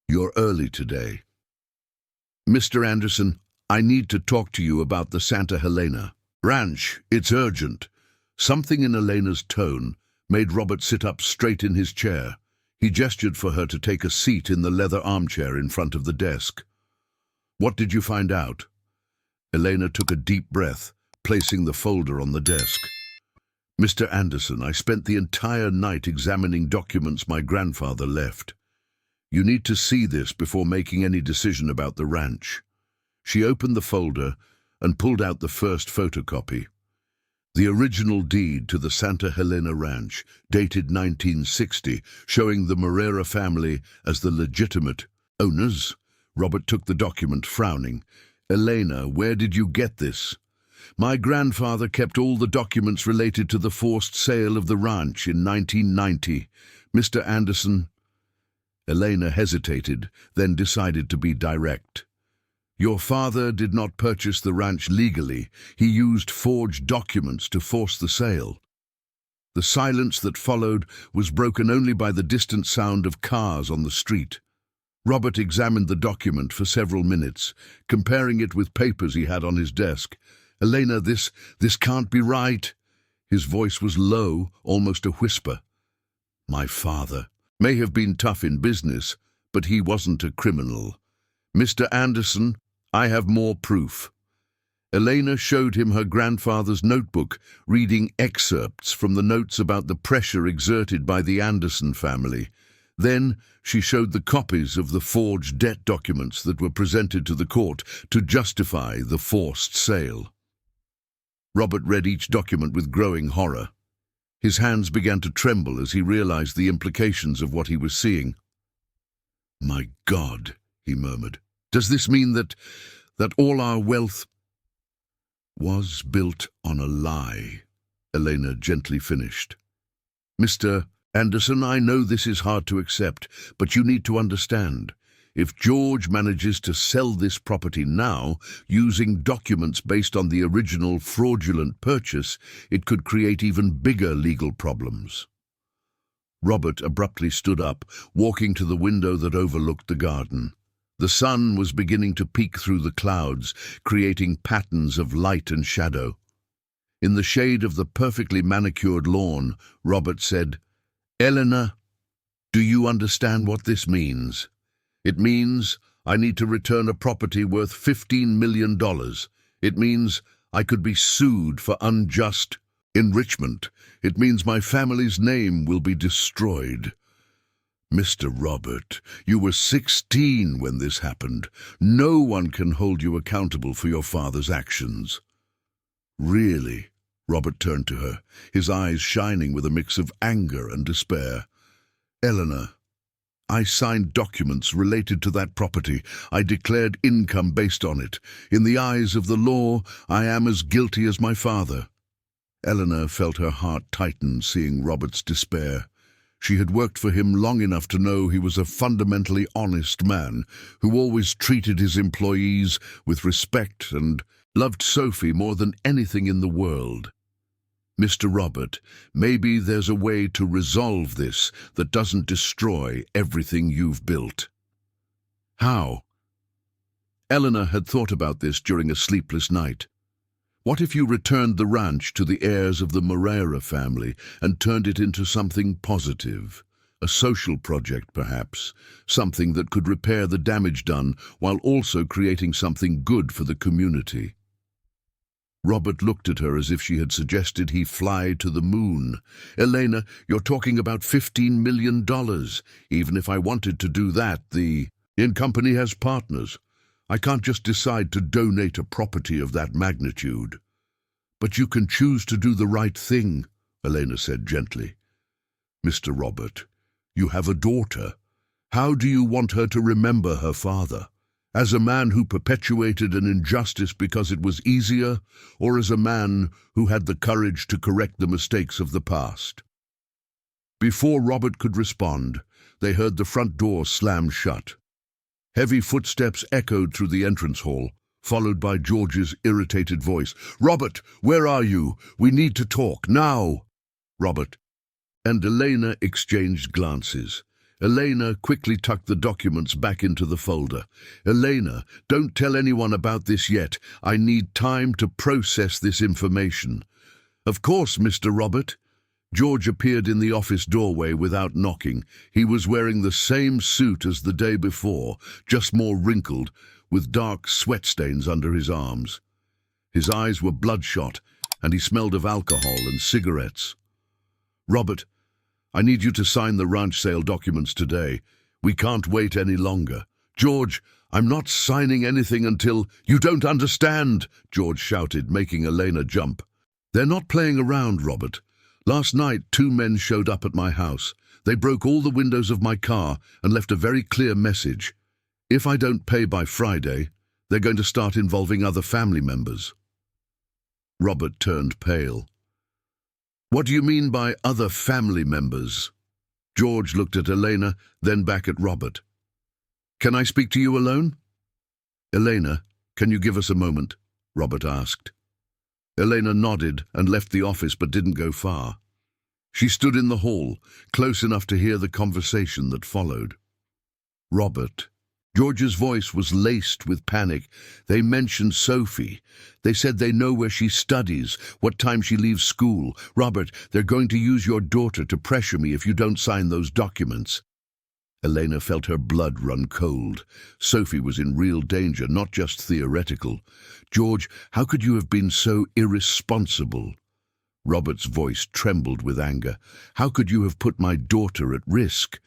you're early today." "Mr. Anderson, I need to talk to you about the Santa Helena ranch. It's urgent." Something in Elena's tone made Robert sit up straight in his chair. He gestured for her to take a seat in the leather armchair in front of the desk. "What did you find out?" Elena took a deep breath, placing the folder on the desk. "Mr. Anderson, I spent the entire night examining documents my grandfather left. You need to see this before making any decision about the ranch." She opened the folder and pulled out the first photocopy. The original deed to the Santa Helena Ranch, dated 1960, showing the Moreira family as the legitimate owners. Robert took the document, frowning. "Elena, where did you get this?" "My grandfather kept all the documents related to the forced sale of the ranch in 1990. Mr. Anderson." Elena hesitated, then decided to be direct. "Your father did not purchase the ranch legally. He used forged documents to force the sale." The silence that followed was broken only by the distant sound of cars on the street. Robert examined the document for several minutes, comparing it with papers he had on his desk. "Elena, this can't be right." His voice was low, almost a whisper. "My father may have been tough in business, but he wasn't a criminal. Mr. Anderson, I have more proof." Elena showed him her grandfather's notebook, reading excerpts from the notes about the pressure exerted by the Anderson family. Then she showed the copies of the forged debt documents that were presented to the court to justify the forced sale. Robert read each document with growing horror. His hands began to tremble as he realized the implications of what he was seeing. "My God," he murmured. "Does this mean that all our wealth was built on a lie?" Elena gently finished. "Mr. Anderson, I know this is hard to accept, but you need to understand. If George manages to sell this property now, using documents based on the original fraudulent purchase, it could create even bigger legal problems." Robert abruptly stood up, walking to the window that overlooked the garden. The sun was beginning to peek through the clouds, creating patterns of light and shadow. In the shade of the perfectly manicured lawn, Robert said, "Eleanor, do you understand what this means? It means I need to return a property worth $15 million. It means I could be sued for unjust enrichment. It means my family's name will be destroyed." "Mr. Robert, you were 16 when this happened. No one can hold you accountable for your father's actions." "Really?" Robert turned to her, his eyes shining with a mix of anger and despair. "Eleanor, I signed documents related to that property. I declared income based on it. In the eyes of the law, I am as guilty as my father." Eleanor felt her heart tighten seeing Robert's despair. She had worked for him long enough to know he was a fundamentally honest man who always treated his employees with respect and loved Sophie more than anything in the world. "Mr. Robert, maybe there's a way to resolve this that doesn't destroy everything you've built." "How?" Eleanor had thought about this during a sleepless night. What if you returned the ranch to the heirs of the Moreira family and turned it into something positive? A social project, perhaps, something that could repair the damage done while also creating something good for the community. Robert looked at her as if she had suggested he fly to the moon. "Elena, you're talking about $15 million. Even if I wanted to do that, the company has partners. I can't just decide to donate a property of that magnitude." "But you can choose to do the right thing," Elena said gently. "Mr. Robert, you have a daughter. How do you want her to remember her father? As a man who perpetuated an injustice because it was easier, or as a man who had the courage to correct the mistakes of the past? Before Robert could respond, they heard the front door slam shut. Heavy footsteps echoed through the entrance hall, followed by George's irritated voice. "Robert, where are you? We need to talk, now!" Robert and Elena exchanged glances. Elena quickly tucked the documents back into the folder. "Elena, don't tell anyone about this yet. I need time to process this information." "Of course, Mr. Robert." George appeared in the office doorway without knocking. He was wearing the same suit as the day before, just more wrinkled, with dark sweat stains under his arms. His eyes were bloodshot, and he smelled of alcohol and cigarettes. "Robert, I need you to sign the ranch sale documents today. We can't wait any longer." "George, I'm not signing anything until—" "You don't understand!" George shouted, making Elena jump. "They're not playing around, Robert. Last night, 2 men showed up at my house. They broke all the windows of my car and left a very clear message. If I don't pay by Friday, they're going to start involving other family members." Robert turned pale. "What do you mean by other family members?" George looked at Elena, then back at Robert. "Can I speak to you alone?" "Elena, can you give us a moment?" Robert asked. Elena nodded and left the office but didn't go far. She stood in the hall, close enough to hear the conversation that followed. "Robert." George's voice was laced with panic. "They mentioned Sophie. They said they know where she studies, what time she leaves school. Robert, they're going to use your daughter to pressure me if you don't sign those documents." Elena felt her blood run cold. Sophie was in real danger, not just theoretical. "George, how could you have been so irresponsible?" Robert's voice trembled with anger. "How could you have put my daughter at risk?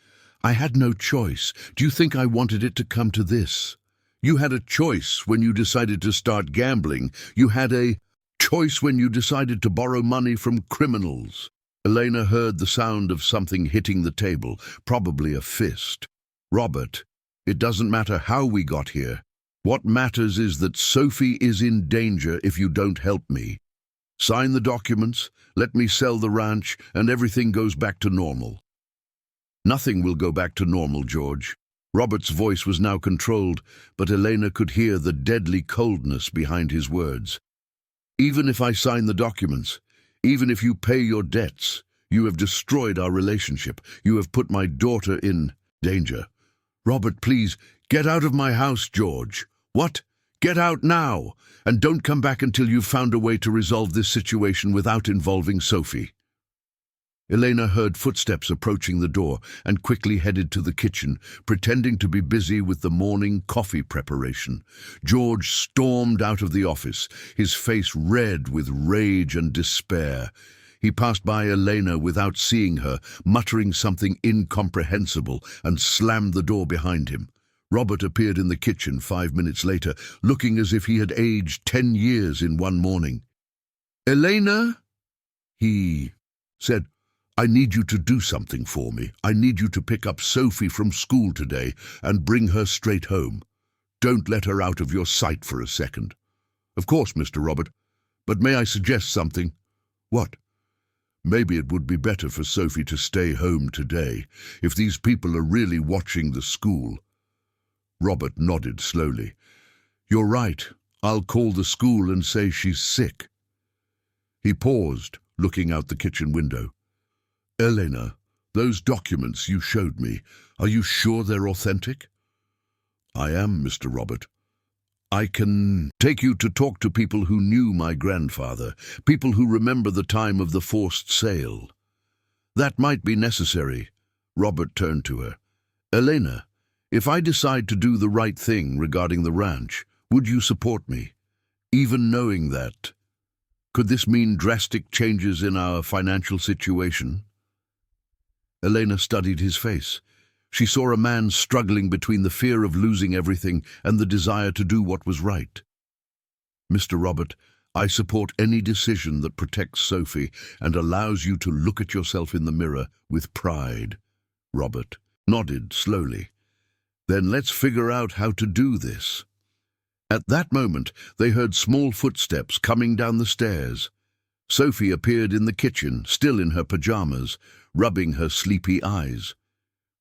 I had no choice. Do you think I wanted it to come to this? You had a choice when you decided to start gambling. You had a choice when you decided to borrow money from criminals." Elena heard the sound of something hitting the table, probably a fist. "Robert, it doesn't matter how we got here. What matters is that Sophie is in danger if you don't help me. Sign the documents, let me sell the ranch, and everything goes back to normal." "Nothing will go back to normal, George." Robert's voice was now controlled, but Elena could hear the deadly coldness behind his words. "Even if I sign the documents, even if you pay your debts, you have destroyed our relationship. You have put my daughter in danger." "Robert, please, get out of my house, George." "What? Get out now, and don't come back until you've found a way to resolve this situation without involving Sophie." Elena heard footsteps approaching the door and quickly headed to the kitchen, pretending to be busy with the morning coffee preparation. George stormed out of the office, his face red with rage and despair. He passed by Elena without seeing her, muttering something incomprehensible, and slammed the door behind him. Robert appeared in the kitchen 5 minutes later, looking as if he had aged 10 years in one morning. "Elena?" he said. "I need you to do something for me. I need you to pick up Sophie from school today and bring her straight home. Don't let her out of your sight for a second." "Of course, Mr. Robert. But may I suggest something?" "What?" "Maybe it would be better for Sophie to stay home today, if these people are really watching the school." Robert nodded slowly. "You're right. I'll call the school and say she's sick." He paused, looking out the kitchen window. "Elena, those documents you showed me, are you sure they're authentic?" "I am, Mr. Robert. I can take you to talk to people who knew my grandfather, people who remember the time of the forced sale." "That might be necessary." Robert turned to her. "Elena, if I decide to do the right thing regarding the ranch, would you support me? Even knowing that, could this mean drastic changes in our financial situation?" Elena studied his face. She saw a man struggling between the fear of losing everything and the desire to do what was right. "Mr. Robert, I support any decision that protects Sophie and allows you to look at yourself in the mirror with pride." Robert nodded slowly. Then let's figure out how to do this. At that moment, they heard small footsteps coming down the stairs. Sophie appeared in the kitchen, still in her pajamas, rubbing her sleepy eyes.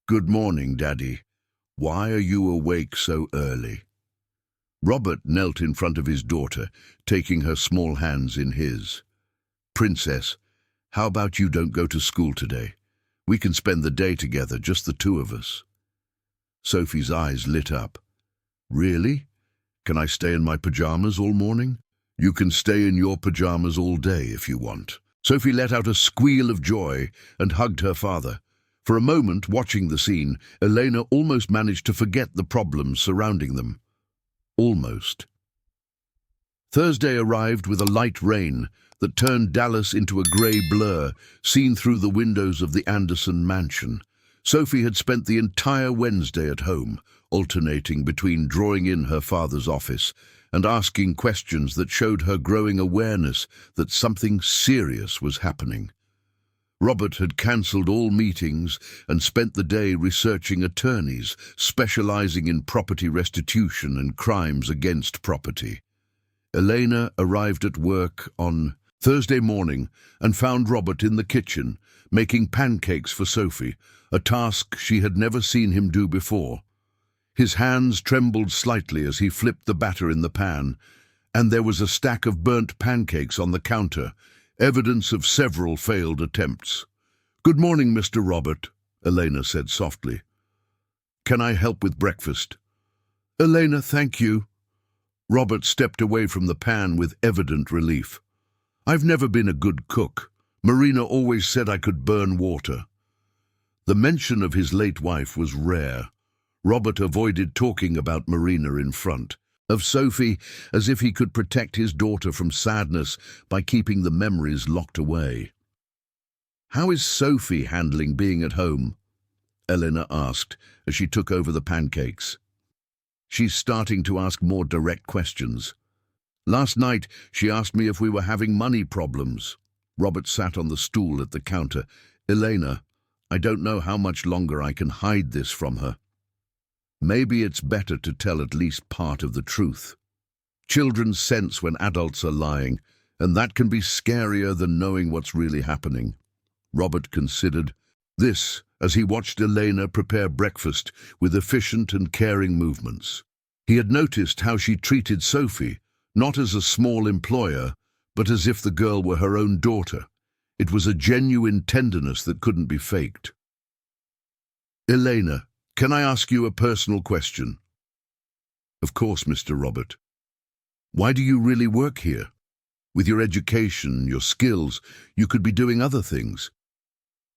"Good morning, Daddy. Why are you awake so early?" Robert knelt in front of his daughter, taking her small hands in his. "Princess, how about you don't go to school today? We can spend the day together, just the two of us." Sophie's eyes lit up. "Really? Can I stay in my pajamas all morning?" "You can stay in your pajamas all day if you want." Sophie let out a squeal of joy and hugged her father. For a moment, watching the scene, Elena almost managed to forget the problems surrounding them. Almost. Thursday arrived with a light rain that turned Dallas into a grey blur, seen through the windows of the Anderson mansion. Sophie had spent the entire Wednesday at home, alternating between drawing in her father's office and asking questions that showed her growing awareness that something serious was happening. Robert had cancelled all meetings and spent the day researching attorneys specializing in property restitution and crimes against property. Elena arrived at work on Thursday morning and found Robert in the kitchen, making pancakes for Sophie, a task she had never seen him do before. His hands trembled slightly as he flipped the batter in the pan, and there was a stack of burnt pancakes on the counter, evidence of several failed attempts. "Good morning, Mr. Robert," Elena said softly. "Can I help with breakfast?" "Elena, thank you." Robert stepped away from the pan with evident relief. "I've never been a good cook. Marina always said I could burn water." The mention of his late wife was rare. Robert avoided talking about Marina in front of Sophie, as if he could protect his daughter from sadness by keeping the memories locked away. "How is Sophie handling being at home?" Elena asked as she took over the pancakes. "She's starting to ask more direct questions. Last night she asked me if we were having money problems." Robert sat on the stool at the counter. "Elena, I don't know how much longer I can hide this from her. Maybe it's better to tell at least part of the truth. Children sense when adults are lying, and that can be scarier than knowing what's really happening." Robert considered this as he watched Elena prepare breakfast with efficient and caring movements. He had noticed how she treated Sophie, not as a small employer, but as if the girl were her own daughter. It was a genuine tenderness that couldn't be faked. "Elena, can I ask you a personal question?" "Of course, Mr. Robert." "Why do you really work here? With your education, your skills, you could be doing other things."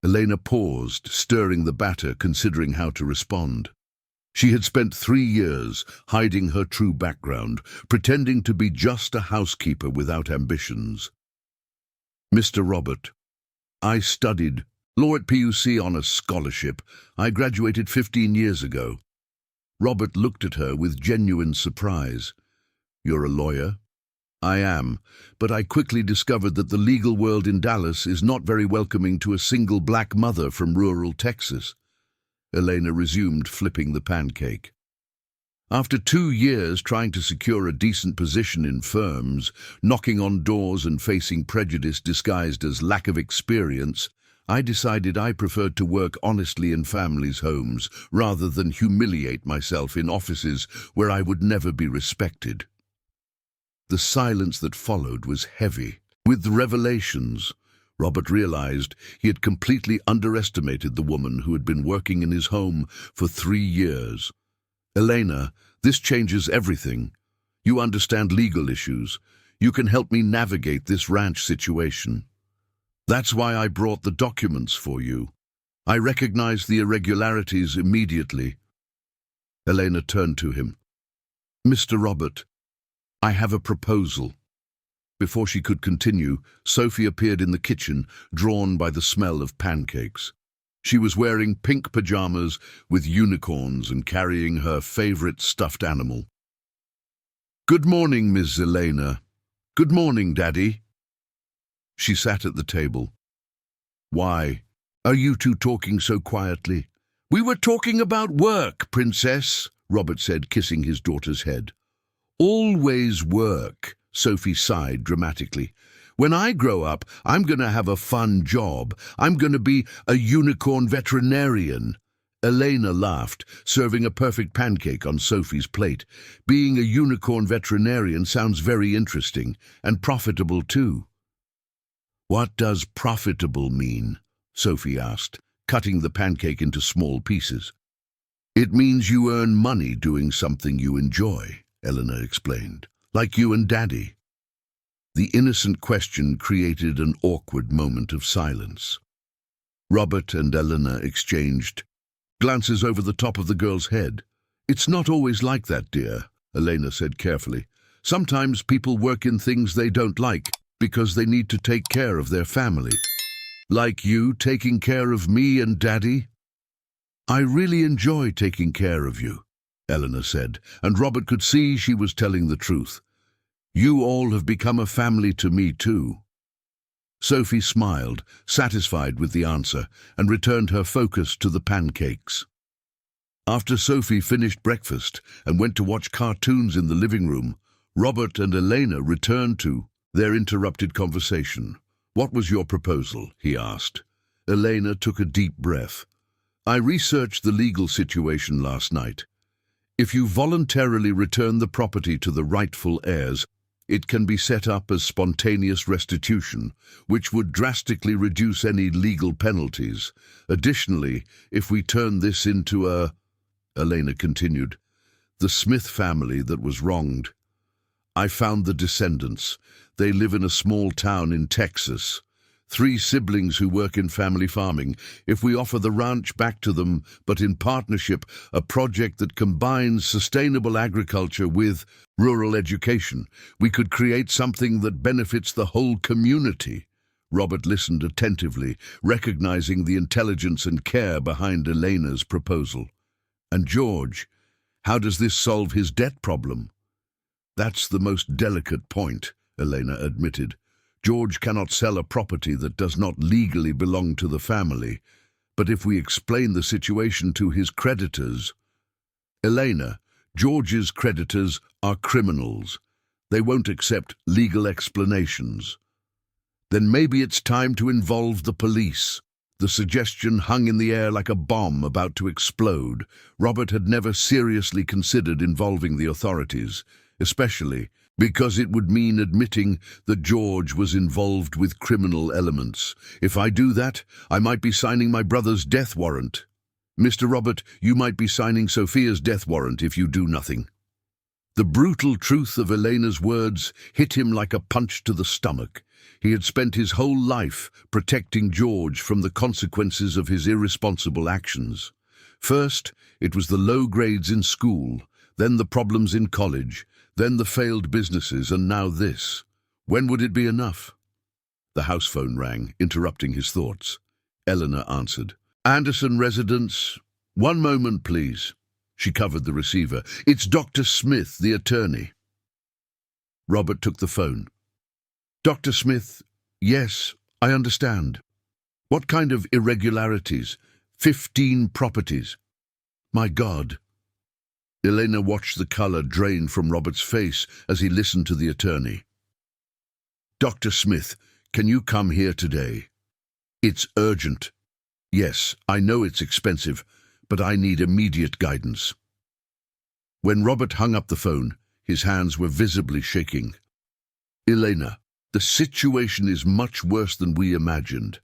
Elena paused, stirring the batter, considering how to respond. She had spent 3 years hiding her true background, pretending to be just a housekeeper without ambitions. "Mr. Robert, I studied law at PUC on a scholarship. I graduated 15 years ago." Robert looked at her with genuine surprise. "You're a lawyer?" "I am, but I quickly discovered that the legal world in Dallas is not very welcoming to a single black mother from rural Texas." Elena resumed flipping the pancake. "After 2 years trying to secure a decent position in firms, knocking on doors and facing prejudice disguised as lack of experience, I decided I preferred to work honestly in families' homes rather than humiliate myself in offices where I would never be respected." The silence that followed was heavy with revelations. Robert realized he had completely underestimated the woman who had been working in his home for 3 years. "Elena, this changes everything. You understand legal issues. You can help me navigate this ranch situation. That's why I brought the documents for you. I recognized the irregularities immediately." Elena turned to him. "Mr. Robert, I have a proposal." Before she could continue, Sophie appeared in the kitchen, drawn by the smell of pancakes. She was wearing pink pajamas with unicorns and carrying her favorite stuffed animal. "Good morning, Miss Elena." "Good morning, Daddy." She sat at the table. "Why are you two talking so quietly?" We were talking about work, Princess, Robert said, kissing his daughter's head. Always work, Sophie sighed dramatically. When I grow up, I'm going to have a fun job. I'm going to be a unicorn veterinarian. Elena laughed, serving a perfect pancake on Sophie's plate. Being a unicorn veterinarian sounds very interesting, and profitable too. What does profitable mean? Sophie asked, cutting the pancake into small pieces. It means you earn money doing something you enjoy, Eleanor explained, like you and Daddy. The innocent question created an awkward moment of silence. Robert and Eleanor exchanged glances over the top of the girl's head. It's not always like that, dear, Elena said carefully. Sometimes people work in things they don't like because they need to take care of their family. Like you taking care of me and Daddy? I really enjoy taking care of you, Eleanor said, and Robert could see she was telling the truth. You all have become a family to me too. Sophie smiled, satisfied with the answer, and returned her focus to the pancakes. After Sophie finished breakfast and went to watch cartoons in the living room, Robert and Elena returned to their interrupted conversation. What was your proposal? He asked. Elena took a deep breath. I researched the legal situation last night. If you voluntarily return the property to the rightful heirs, it can be set up as spontaneous restitution, which would drastically reduce any legal penalties. Additionally, if we turn this into Elena continued, the Smith family that was wronged. I found the descendants. They live in a small town in Texas. 3 siblings who work in family farming. If we offer the ranch back to them, but in partnership, a project that combines sustainable agriculture with rural education, we could create something that benefits the whole community. Robert listened attentively, recognizing the intelligence and care behind Elena's proposal. And George, how does this solve his debt problem? That's the most delicate point, Elena admitted. George cannot sell a property that does not legally belong to the family. But if we explain the situation to his creditors... Elena, George's creditors are criminals. They won't accept legal explanations. Then maybe it's time to involve the police. The suggestion hung in the air like a bomb about to explode. Robert had never seriously considered involving the authorities, especially because it would mean admitting that George was involved with criminal elements. If I do that, I might be signing my brother's death warrant. Mr. Robert, you might be signing Sophia's death warrant if you do nothing. The brutal truth of Elena's words hit him like a punch to the stomach. He had spent his whole life protecting George from the consequences of his irresponsible actions. First, it was the low grades in school, then the problems in college, then the failed businesses, and now this. When would it be enough? The house phone rang, interrupting his thoughts. Eleanor answered. Anderson residence. One moment, please. She covered the receiver. It's Dr. Smith, the attorney. Robert took the phone. Dr. Smith, yes, I understand. What kind of irregularities? 15 properties. My God. Elena watched the color drain from Robert's face as he listened to the attorney. Dr. Smith, can you come here today? It's urgent. Yes, I know it's expensive, but I need immediate guidance. When Robert hung up the phone, his hands were visibly shaking. Elena, the situation is much worse than we imagined.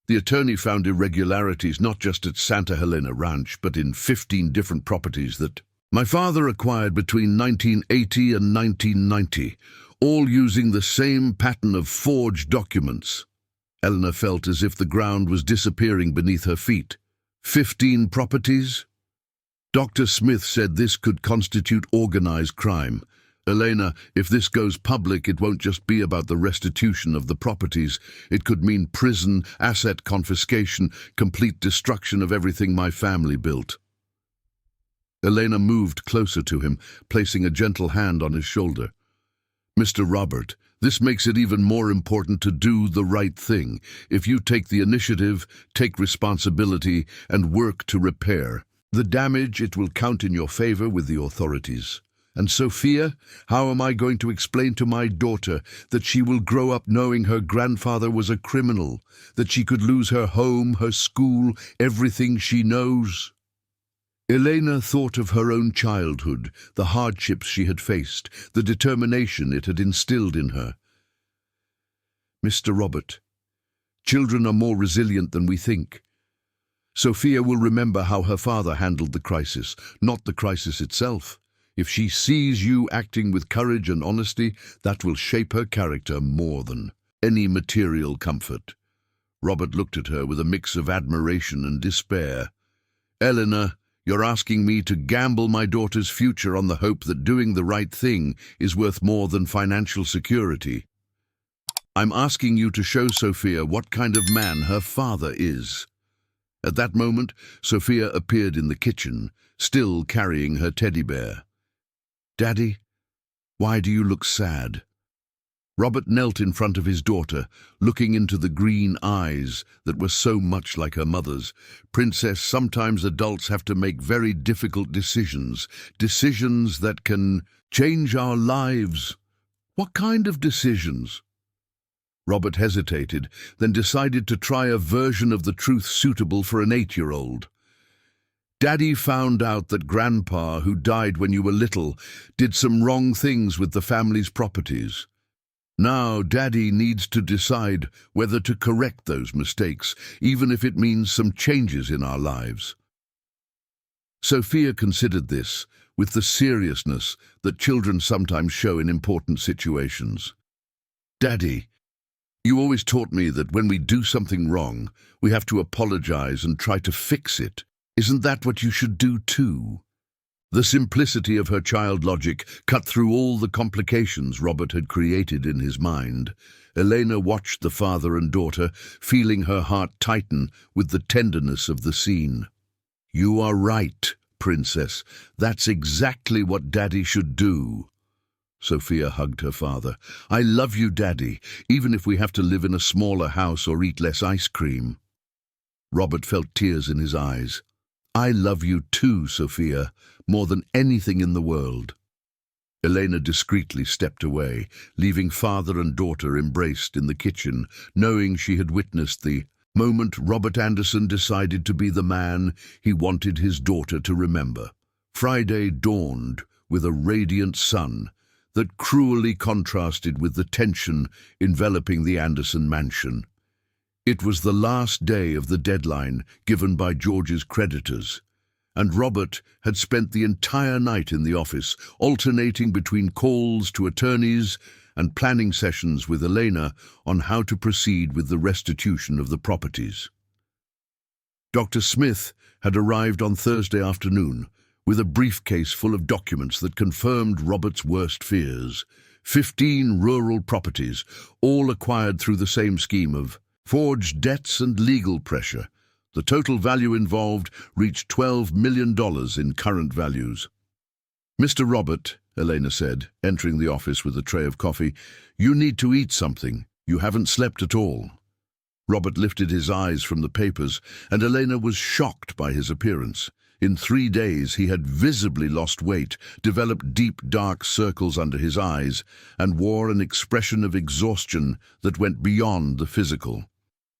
The attorney found irregularities not just at Santa Helena Ranch, but in 15 different properties that my father acquired between 1980 and 1990, all using the same pattern of forged documents. Eleanor felt as if the ground was disappearing beneath her feet. 15 properties? Dr. Smith said this could constitute organized crime. Elena, if this goes public, it won't just be about the restitution of the properties. It could mean prison, asset confiscation, complete destruction of everything my family built. Elena moved closer to him, placing a gentle hand on his shoulder. Mr. Robert, This makes it even more important to do the right thing. If you take the initiative, take responsibility, and work to repair the damage, it will count in your favor with the authorities. And Sophia, how am I going to explain to my daughter that she will grow up knowing her grandfather was a criminal, that she could lose her home, her school, everything she knows? Elena thought of her own childhood, the hardships she had faced, the determination it had instilled in her. Mr. Robert, children are more resilient than we think. Sophia will remember how her father handled the crisis, not the crisis itself. If she sees you acting with courage and honesty, that will shape her character more than any material comfort. Robert looked at her with a mix of admiration and despair. Eleanor, you're asking me to gamble my daughter's future on the hope that doing the right thing is worth more than financial security. I'm asking you to show Sophia what kind of man her father is. At that moment, Sophia appeared in the kitchen, still carrying her teddy bear. Daddy, why do you look sad? Robert knelt in front of his daughter, looking into the green eyes that were so much like her mother's. Princess, sometimes adults have to make very difficult decisions, decisions that can change our lives. What kind of decisions? Robert hesitated, then decided to try a version of the truth suitable for an 8-year-old. Daddy found out that Grandpa, who died when you were little, did some wrong things with the family's properties. Now Daddy needs to decide whether to correct those mistakes, even if it means some changes in our lives. Sophia considered this with the seriousness that children sometimes show in important situations. Daddy, you always taught me that when we do something wrong, we have to apologize and try to fix it. Isn't that what you should do too? The simplicity of her child logic cut through all the complications Robert had created in his mind. Elena watched the father and daughter, feeling her heart tighten with the tenderness of the scene. You are right, Princess. That's exactly what Daddy should do. Sophia hugged her father. I love you, Daddy, even if we have to live in a smaller house or eat less ice cream. Robert felt tears in his eyes. I love you too, Sophia, more than anything in the world. Elena discreetly stepped away, leaving father and daughter embraced in the kitchen, knowing she had witnessed the moment Robert Anderson decided to be the man he wanted his daughter to remember. Friday dawned with a radiant sun that cruelly contrasted with the tension enveloping the Anderson mansion. It was the last day of the deadline given by George's creditors, and Robert had spent the entire night in the office, alternating between calls to attorneys and planning sessions with Elena on how to proceed with the restitution of the properties. Dr. Smith had arrived on Thursday afternoon with a briefcase full of documents that confirmed Robert's worst fears. 15 rural properties, all acquired through the same scheme of forged debts and legal pressure. The total value involved reached $12 million in current values. Mr. Robert, Elena said, entering the office with a tray of coffee, you need to eat something. You haven't slept at all. Robert lifted his eyes from the papers, and Elena was shocked by his appearance. In 3 days he had visibly lost weight, developed deep dark circles under his eyes, and wore an expression of exhaustion that went beyond the physical.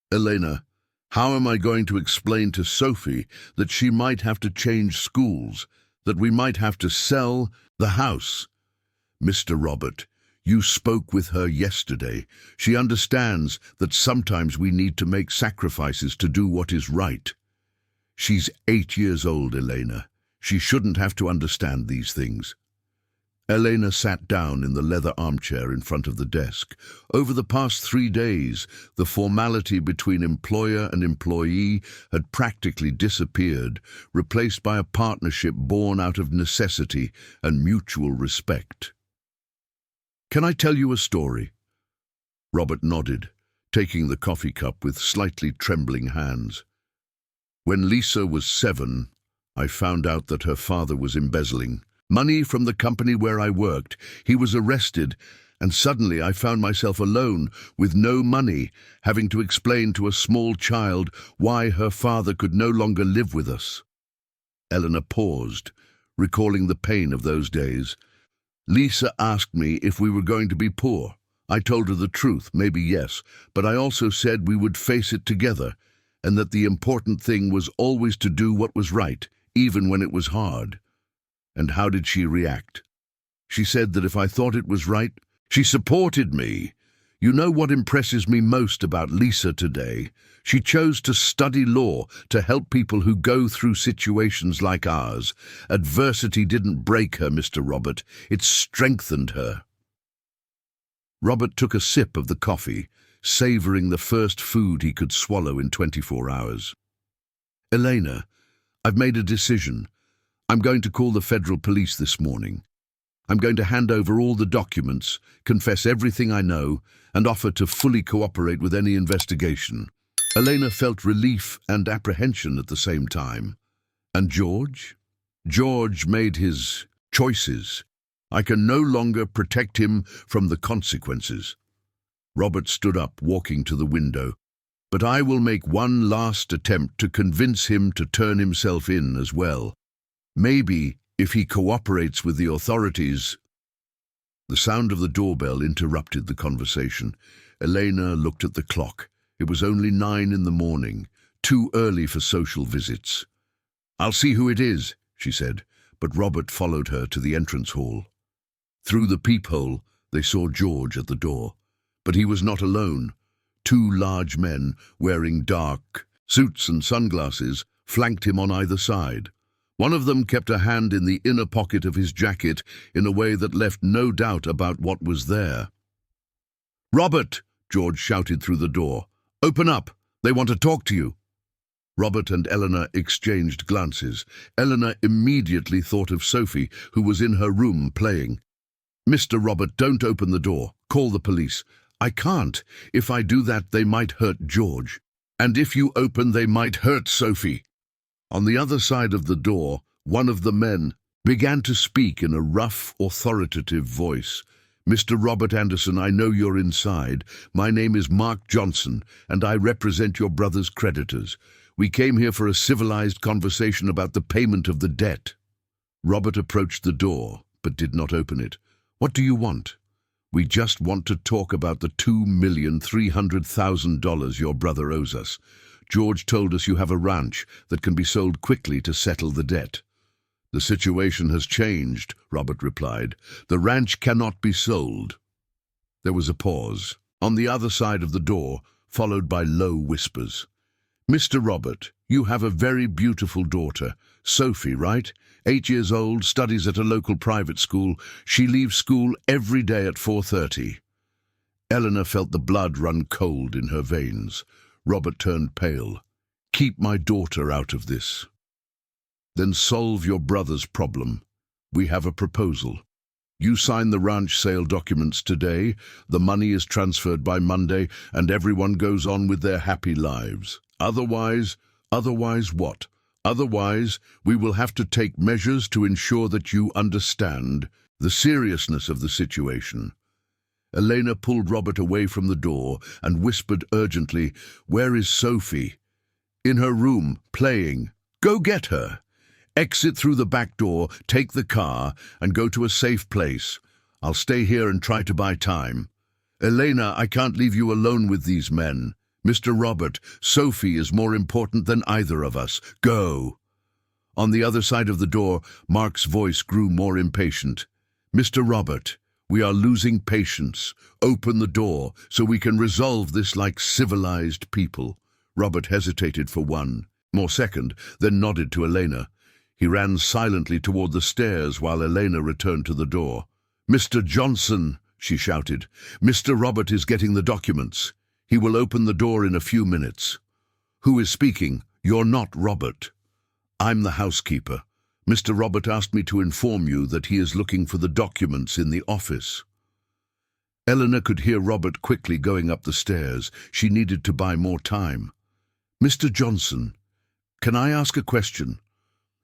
Elena, how am I going to explain to Sophie that she might have to change schools, that we might have to sell the house? Mr. Robert, you spoke with her yesterday. She understands that sometimes we need to make sacrifices to do what is right. She's 8 years old, Elena. She shouldn't have to understand these things. Elena sat down in the leather armchair in front of the desk. Over the past 3 days, the formality between employer and employee had practically disappeared, replaced by a partnership born out of necessity and mutual respect. Can I tell you a story? Robert nodded, taking the coffee cup with slightly trembling hands. When Lisa was 7, I found out that her father was embezzling money from the company where I worked. He was arrested, And suddenly I found myself alone, with no money, having to explain to a small child why her father could no longer live with us. Eleanor paused, recalling the pain of those days. Lisa asked me if we were going to be poor. I told her the truth, maybe yes, but I also said we would face it together, and that the important thing was always to do what was right, even when it was hard. And how did she react? She said that if I thought it was right, she supported me. You know what impresses me most about Lisa today? She chose to study law to help people who go through situations like ours. Adversity didn't break her, Mr. Robert. It strengthened her. Robert took a sip of the coffee, savoring the first food he could swallow in 24 hours. Elena, I've made a decision. I'm going to call the federal police this morning. I'm going to hand over all the documents, confess everything I know, and offer to fully cooperate with any investigation. Elena felt relief and apprehension at the same time. And George? George made his choices. I can no longer protect him from the consequences. Robert stood up, walking to the window. But I will make one last attempt to convince him to turn himself in as well. Maybe, if he cooperates with the authorities. The sound of the doorbell interrupted the conversation. Elena looked at the clock. It was only 9 in the morning, too early for social visits. I'll see who it is, she said, but Robert followed her to the entrance hall. Through the peephole, they saw George at the door. But he was not alone. 2 large men, wearing dark suits and sunglasses, flanked him on either side. One of them kept a hand in the inner pocket of his jacket in a way that left no doubt about what was there. "Robert!" George shouted through the door. "Open up! They want to talk to you!" Robert and Eleanor exchanged glances. Eleanor immediately thought of Sophie, who was in her room playing. "Mr. Robert, don't open the door. Call the police." "I can't. If I do that, they might hurt George. And if you open, they might hurt Sophie." On the other side of the door, one of the men began to speak in a rough, authoritative voice. "Mr. Robert Anderson, I know you're inside. My name is Mark Johnson, and I represent your brother's creditors. We came here for a civilized conversation about the payment of the debt." Robert approached the door, but did not open it. "What do you want?" "We just want to talk about the $2,300,000 your brother owes us. George told us you have a ranch that can be sold quickly to settle the debt." "The situation has changed," Robert replied. "The ranch cannot be sold." There was a pause. On the other side of the door, followed by low whispers. "Mr. Robert, you have a very beautiful daughter. Sophie, right? 8 years old, studies at a local private school. She leaves school every day at 4:30. Eleanor felt the blood run cold in her veins. Robert turned pale. "Keep my daughter out of this. Then solve your brother's problem. We have a proposal. You sign the ranch sale documents today, the money is transferred by Monday, and everyone goes on with their happy lives. Otherwise what? Otherwise, we will have to take measures to ensure that you understand the seriousness of the situation." Elena pulled Robert away from the door and whispered urgently, "Where is Sophie?" "In her room, playing. Go get her. Exit through the back door, take the car, and go to a safe place. I'll stay here and try to buy time." "Elena, I can't leave you alone with these men. Mr. Robert, Sophie is more important than either of us. Go." On the other side of the door, Mark's voice grew more impatient. "Mr. Robert, we are losing patience. Open the door so we can resolve this like civilized people." Robert hesitated for one more second, then nodded to Elena. He ran silently toward the stairs while Elena returned to the door. "Mr. Johnson," she shouted, "Mr. Robert is getting the documents. He will open the door in a few minutes." "Who is speaking? You're not Robert." "I'm the housekeeper. Mr. Robert asked me to inform you that he is looking for the documents in the office." Eleanor could hear Robert quickly going up the stairs. She needed to buy more time. "Mr. Johnson, can I ask a question?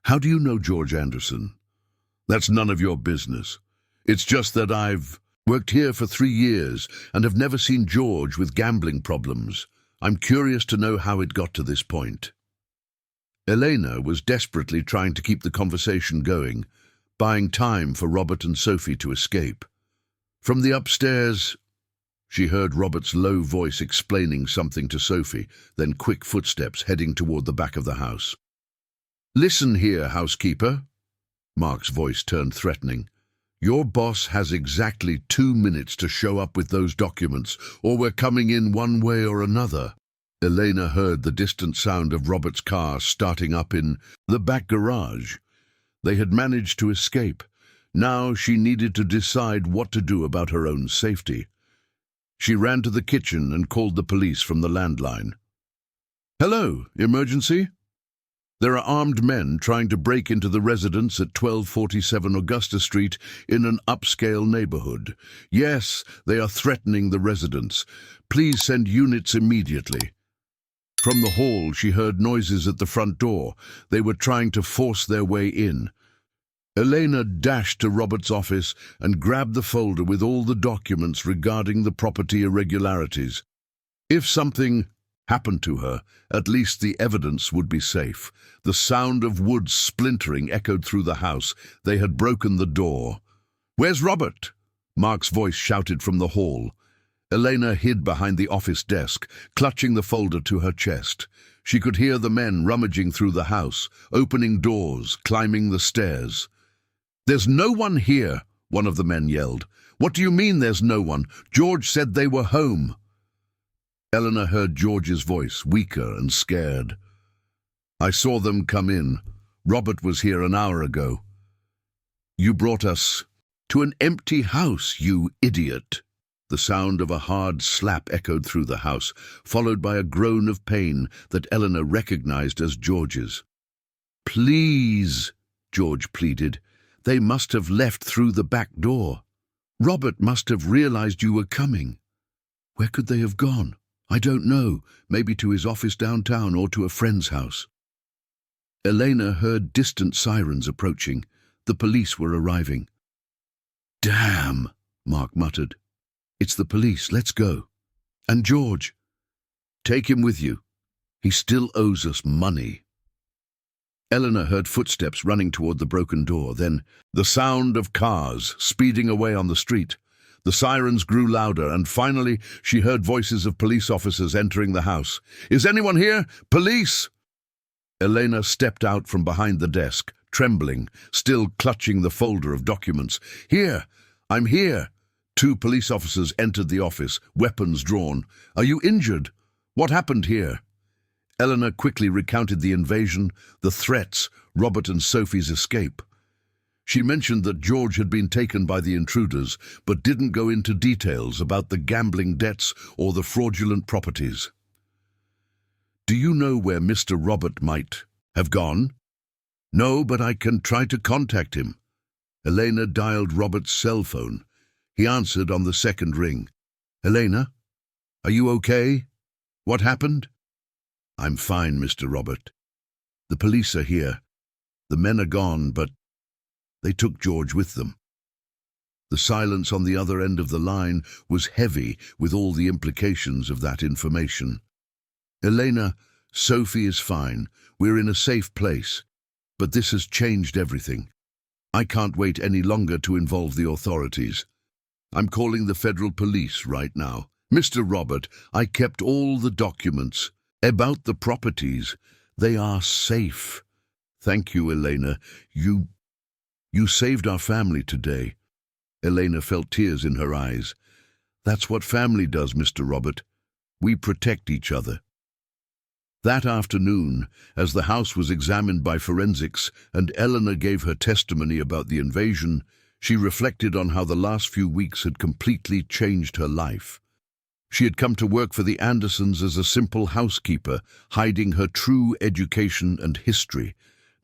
How do you know George Anderson?" "That's none of your business. It's just that I've Worked here for 3 years and have never seen George with gambling problems. I'm curious to know how it got to this point." Elena was desperately trying to keep the conversation going, buying time for Robert and Sophie to escape. From the upstairs, she heard Robert's low voice explaining something to Sophie, then quick footsteps heading toward the back of the house. "Listen here, housekeeper." Mark's voice turned threatening. "Your boss has exactly 2 minutes to show up with those documents, or we're coming in one way or another." Elena heard the distant sound of Robert's car starting up in the back garage. They had managed to escape. Now she needed to decide what to do about her own safety. She ran to the kitchen and called the police from the landline. "Hello, emergency? There are armed men trying to break into the residence at 1247 Augusta Street in an upscale neighborhood. Yes, they are threatening the residents. Please send units immediately." From the hall, she heard noises at the front door. They were trying to force their way in. Elena dashed to Robert's office and grabbed the folder with all the documents regarding the property irregularities. If something happened to her, at least the evidence would be safe. The sound of wood splintering echoed through the house. They had broken the door. "Where's Robert?" Mark's voice shouted from the hall. Elena hid behind the office desk, clutching the folder to her chest. She could hear the men rummaging through the house, opening doors, climbing the stairs. "There's no one here," one of the men yelled. "What do you mean there's no one? George said they were home." Eleanor heard George's voice, weaker and scared. "I saw them come in. Robert was here an hour ago." "You brought us to an empty house, you idiot." The sound of a hard slap echoed through the house, followed by a groan of pain that Eleanor recognized as George's. "Please," George pleaded. "They must have left through the back door. Robert must have realized you were coming. Where could they have gone? I don't know. Maybe to his office downtown or to a friend's house." Elena heard distant sirens approaching. The police were arriving. "Damn," Mark muttered. "It's the police. Let's go. And George, take him with you. He still owes us money." Eleanor heard footsteps running toward the broken door, then the sound of cars speeding away on the street. The sirens grew louder, and finally she heard voices of police officers entering the house. "Is anyone here? Police!" Elena stepped out from behind the desk, trembling, still clutching the folder of documents. "Here! I'm here!" 2 police officers entered the office, weapons drawn. "Are you injured? What happened here?" Eleanor quickly recounted the invasion, the threats, Robert and Sophie's escape. She mentioned that George had been taken by the intruders, but didn't go into details about the gambling debts or the fraudulent properties. "Do you know where Mr. Robert might have gone?" "No, but I can try to contact him." Elena dialed Robert's cell phone. He answered on the second ring. "Elena, are you okay? What happened?" "I'm fine, Mr. Robert. The police are here. The men are gone, but they took George with them." The silence on the other end of the line was heavy with all the implications of that information. "Elena, Sophie is fine. We're in a safe place. But this has changed everything. I can't wait any longer to involve the authorities. I'm calling the federal police right now. Mr. Robert, I kept all the documents about the properties. They are safe. Thank you, Elena. You saved our family today." Elena felt tears in her eyes. "That's what family does, Mr. Robert. We protect each other." That afternoon, as the house was examined by forensics and Eleanor gave her testimony about the invasion, she reflected on how the last few weeks had completely changed her life. She had come to work for the Andersons as a simple housekeeper, hiding her true education and history.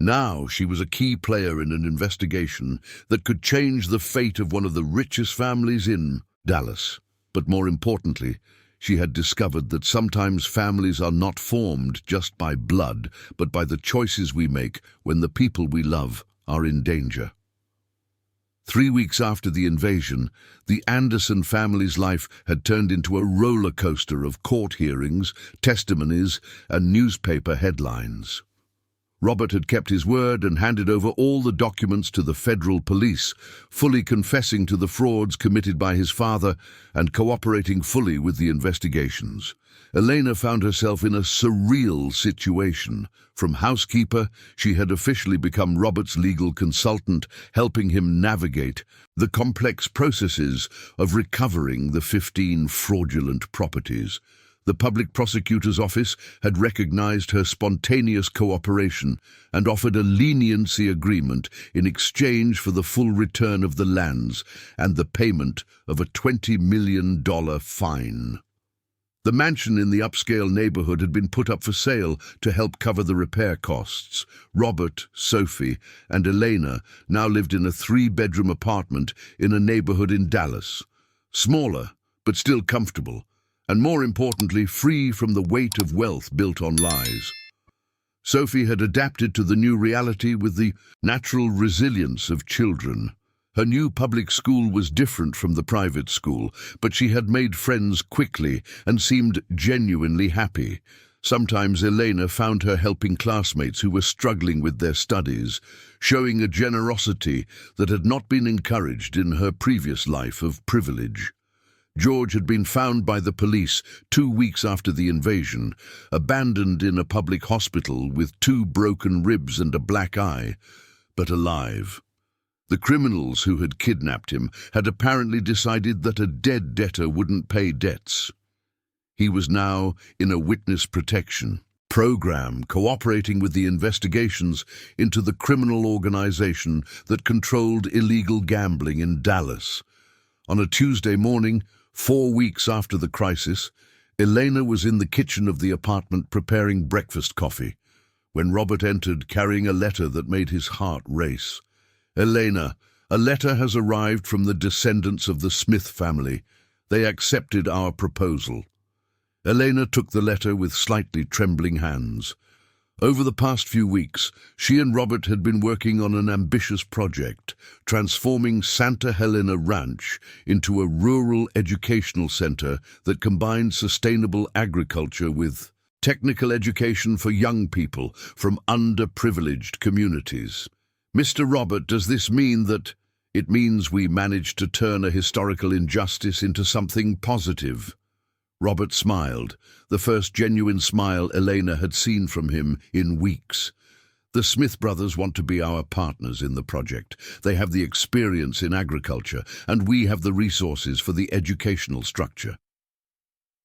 Now she was a key player in an investigation that could change the fate of one of the richest families in Dallas. But more importantly, she had discovered that sometimes families are not formed just by blood, but by the choices we make when the people we love are in danger. 3 weeks after the invasion, the Anderson family's life had turned into a roller coaster of court hearings, testimonies, and newspaper headlines. Robert had kept his word and handed over all the documents to the federal police, fully confessing to the frauds committed by his father and cooperating fully with the investigations. Elena found herself in a surreal situation. From housekeeper, she had officially become Robert's legal consultant, helping him navigate the complex processes of recovering the 15 fraudulent properties. The public prosecutor's office had recognized her spontaneous cooperation and offered a leniency agreement in exchange for the full return of the lands and the payment of a $20 million fine. The mansion in the upscale neighborhood had been put up for sale to help cover the repair costs. Robert, Sophie, and Elena now lived in a 3-bedroom apartment in a neighborhood in Dallas. Smaller, but still comfortable, and more importantly, free from the weight of wealth built on lies. Sophie had adapted to the new reality with the natural resilience of children. Her new public school was different from the private school, but she had made friends quickly and seemed genuinely happy. Sometimes Elena found her helping classmates who were struggling with their studies, showing a generosity that had not been encouraged in her previous life of privilege. George had been found by the police 2 weeks after the invasion, abandoned in a public hospital with 2 broken ribs and a black eye, but alive. The criminals who had kidnapped him had apparently decided that a dead debtor wouldn't pay debts. He was now in a witness protection program, cooperating with the investigations into the criminal organization that controlled illegal gambling in Dallas. On a Tuesday morning, 4 weeks after the crisis, Elena was in the kitchen of the apartment preparing breakfast coffee, when Robert entered carrying a letter that made his heart race. "Elena, a letter has arrived from the descendants of the Smith family. They accepted our proposal." Elena took the letter with slightly trembling hands. Over the past few weeks, she and Robert had been working on an ambitious project, transforming Santa Helena Ranch into a rural educational center that combined sustainable agriculture with technical education for young people from underprivileged communities. "Mr. Robert, does this mean that—" "It means we managed to turn a historical injustice into something positive." Robert smiled, the first genuine smile Elena had seen from him in weeks. "The Smith brothers want to be our partners in the project. They have the experience in agriculture, and we have the resources for the educational structure."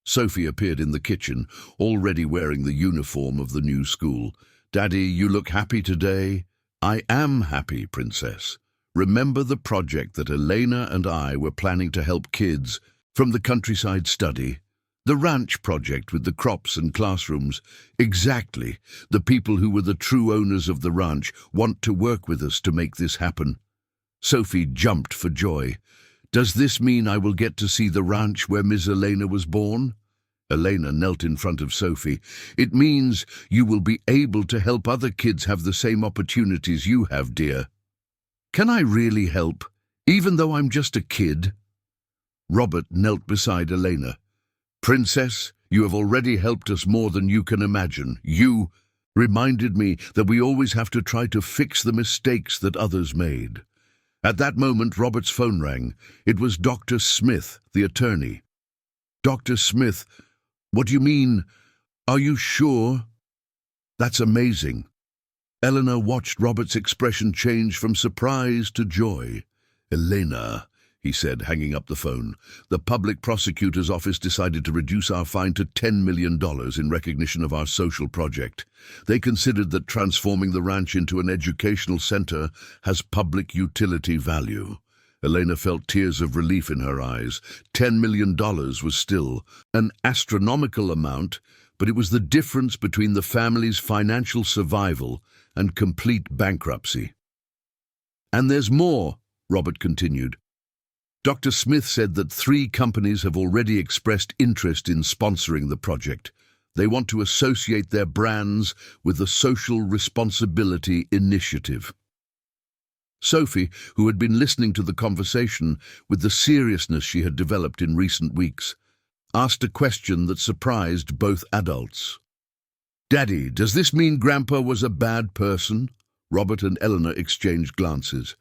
Sophie appeared in the kitchen, already wearing the uniform of the new school. "Daddy, you look happy today." "I am happy, Princess. Remember the project that Elena and I were planning to help kids from the countryside study? The ranch project with the crops and classrooms. Exactly. The people who were the true owners of the ranch want to work with us to make this happen." Sophie jumped for joy. "Does this mean I will get to see the ranch where Miss Elena was born?" Elena knelt in front of Sophie. "It means you will be able to help other kids have the same opportunities you have, dear." "Can I really help, even though I'm just a kid?" Robert knelt beside Elena. "Princess, you have already helped us more than you can imagine. You reminded me that we always have to try to fix the mistakes that others made." At that moment, Robert's phone rang. It was Dr. Smith, the attorney. "Dr. Smith, what do you mean? Are you sure?" "That's amazing." Eleanor watched Robert's expression change from surprise to joy. "Elena," he said, hanging up the phone, "the public prosecutor's office decided to reduce our fine to $10 million in recognition of our social project. They considered that transforming the ranch into an educational center has public utility value." Elena felt tears of relief in her eyes. $10 million was still an astronomical amount, but it was the difference between the family's financial survival and complete bankruptcy. "And there's more," Robert continued. "Dr. Smith said that 3 companies have already expressed interest in sponsoring the project. They want to associate their brands with the Social Responsibility Initiative." Sophie, who had been listening to the conversation with the seriousness she had developed in recent weeks, asked a question that surprised both adults. "Daddy, does this mean Grandpa was a bad person?" Robert and Eleanor exchanged glances.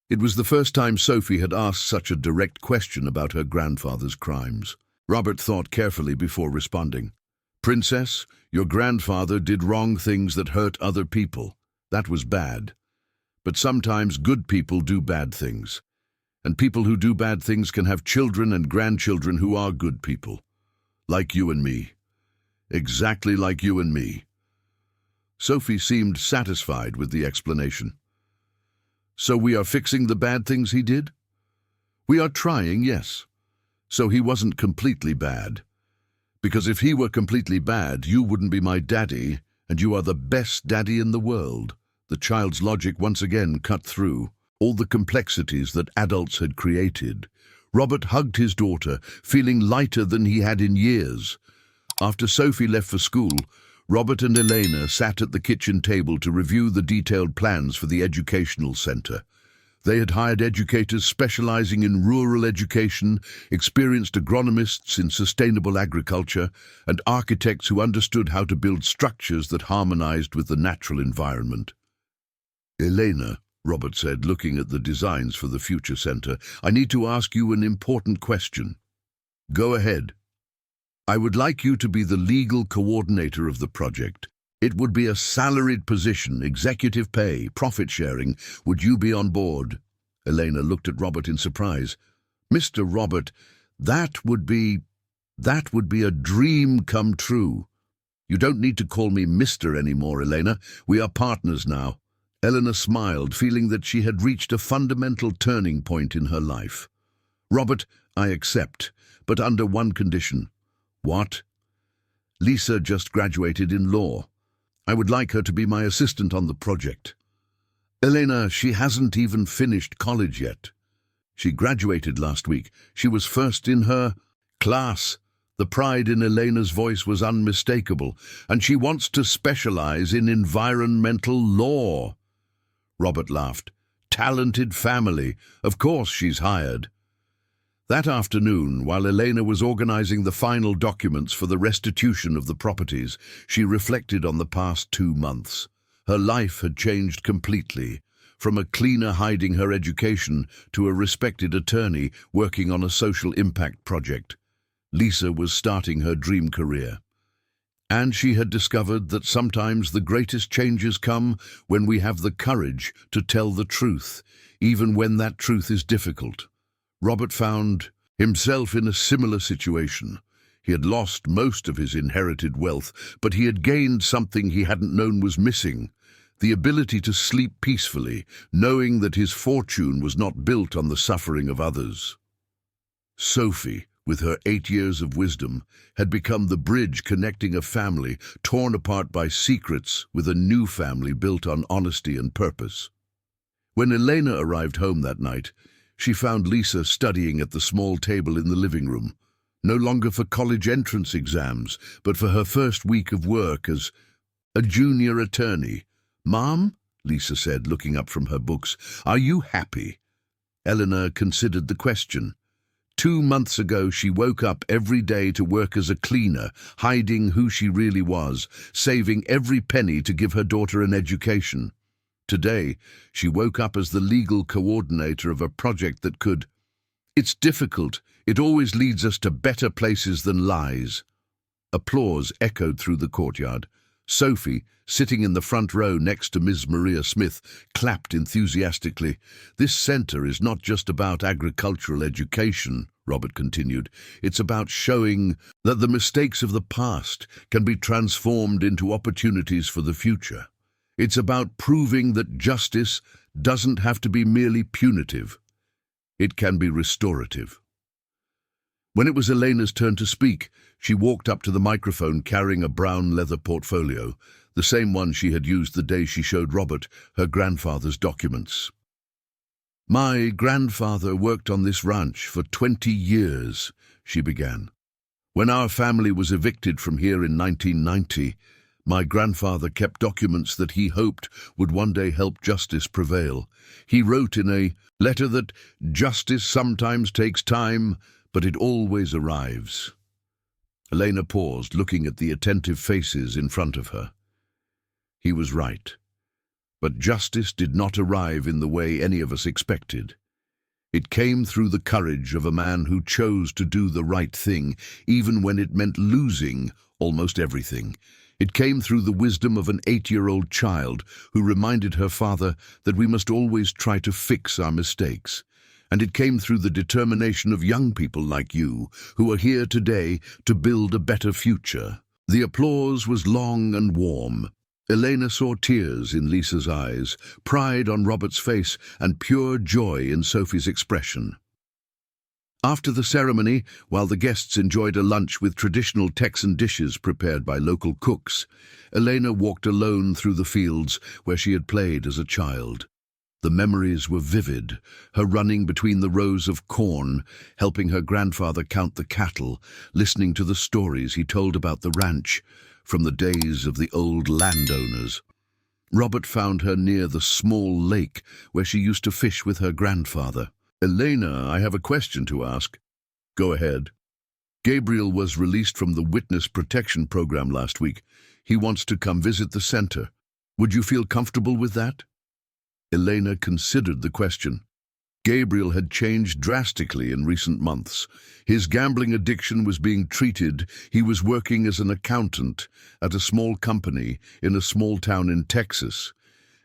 It was the first time Sophie had asked such a direct question about her grandfather's crimes. Robert thought carefully before responding. "Princess, your grandfather did wrong things that hurt other people. That was bad. But sometimes good people do bad things. And people who do bad things can have children and grandchildren who are good people. Like you and me. Exactly like you and me." Sophie seemed satisfied with the explanation. "So we are fixing the bad things he did?" "We are trying, yes. So he wasn't completely bad. Because if he were completely bad, you wouldn't be my daddy, and you are the best daddy in the world." The child's logic once again cut through all the complexities that adults had created. Robert hugged his daughter, feeling lighter than he had in years. After Sophie left for school, Robert and Elena sat at the kitchen table to review the detailed plans for the educational center. They had hired educators specializing in rural education, experienced agronomists in sustainable agriculture, and architects who understood how to build structures that harmonized with the natural environment. "Elena," Robert said, looking at the designs for the future center, "I need to ask you an important question." "Go ahead." "I would like you to be the legal coordinator of the project. It would be a salaried position, executive pay, profit sharing. Would you be on board?" Elena looked at Robert in surprise. "Mr. Robert, that would be a dream come true." "You don't need to call me Mr. anymore, Elena. We are partners now." Eleanor smiled, feeling that she had reached a fundamental turning point in her life. "Robert, I accept, but under one condition." "What?" "Lisa just graduated in law. I would like her to be my assistant on the project." "Elena, she hasn't even finished college yet. She graduated last week. She was first in her class." The pride in Elena's voice was unmistakable. "And she wants to specialize in environmental law." Robert laughed. "Talented family. Of course she's hired." That afternoon, while Elena was organizing the final documents for the restitution of the properties, she reflected on the past 2 months. Her life had changed completely, from a cleaner hiding her education to a respected attorney working on a social impact project. Lisa was starting her dream career. And she had discovered that sometimes the greatest changes come when we have the courage to tell the truth, even when that truth is difficult. Robert found himself in a similar situation. He had lost most of his inherited wealth, but he had gained something he hadn't known was missing: the ability to sleep peacefully, knowing that his fortune was not built on the suffering of others. Sophie, with her 8 years of wisdom, had become the bridge connecting a family torn apart by secrets with a new family built on honesty and purpose. When Elena arrived home that night, she found Lisa studying at the small table in the living room, no longer for college entrance exams, but for her first week of work as a junior attorney. "Mom," Lisa said, looking up from her books, "are you happy?" Eleanor considered the question. 2 months ago, she woke up every day to work as a cleaner, hiding who she really was, saving every penny to give her daughter an education. Today, she woke up as the legal coordinator of a project that could... "It's difficult. It always leads us to better places than lies." Applause echoed through the courtyard. Sophie, sitting in the front row next to Ms. Maria Smith, clapped enthusiastically. "This centre is not just about agricultural education," Robert continued. "It's about showing that the mistakes of the past can be transformed into opportunities for the future. It's about proving that justice doesn't have to be merely punitive. It can be restorative." When it was Elena's turn to speak, she walked up to the microphone carrying a brown leather portfolio, the same one she had used the day she showed Robert her grandfather's documents. "My grandfather worked on this ranch for 20 years, she began. "When our family was evicted from here in 1990, My grandfather kept documents that he hoped would one day help justice prevail. He wrote in a letter that justice sometimes takes time, but it always arrives. Elena paused, looking at the attentive faces in front of her. He was right. But justice did not arrive in the way any of us expected. It came through the courage of a man who chose to do the right thing, even when it meant losing almost everything. It came through the wisdom of an 8-year-old child who reminded her father that we must always try to fix our mistakes. And it came through the determination of young people like you, who are here today to build a better future. The applause was long and warm. Elena saw tears in Lisa's eyes, pride on Robert's face, and pure joy in Sophie's expression. After the ceremony, while the guests enjoyed a lunch with traditional Texan dishes prepared by local cooks, Elena walked alone through the fields where she had played as a child. The memories were vivid, her running between the rows of corn, helping her grandfather count the cattle, listening to the stories he told about the ranch, from the days of the old landowners. Robert found her near the small lake where she used to fish with her grandfather. "Elena, I have a question to ask." "Go ahead." "Gabriel was released from the Witness Protection Program last week. He wants to come visit the center. Would you feel comfortable with that?" Elena considered the question. Gabriel had changed drastically in recent months. His gambling addiction was being treated. He was working as an accountant at a small company in a small town in Texas,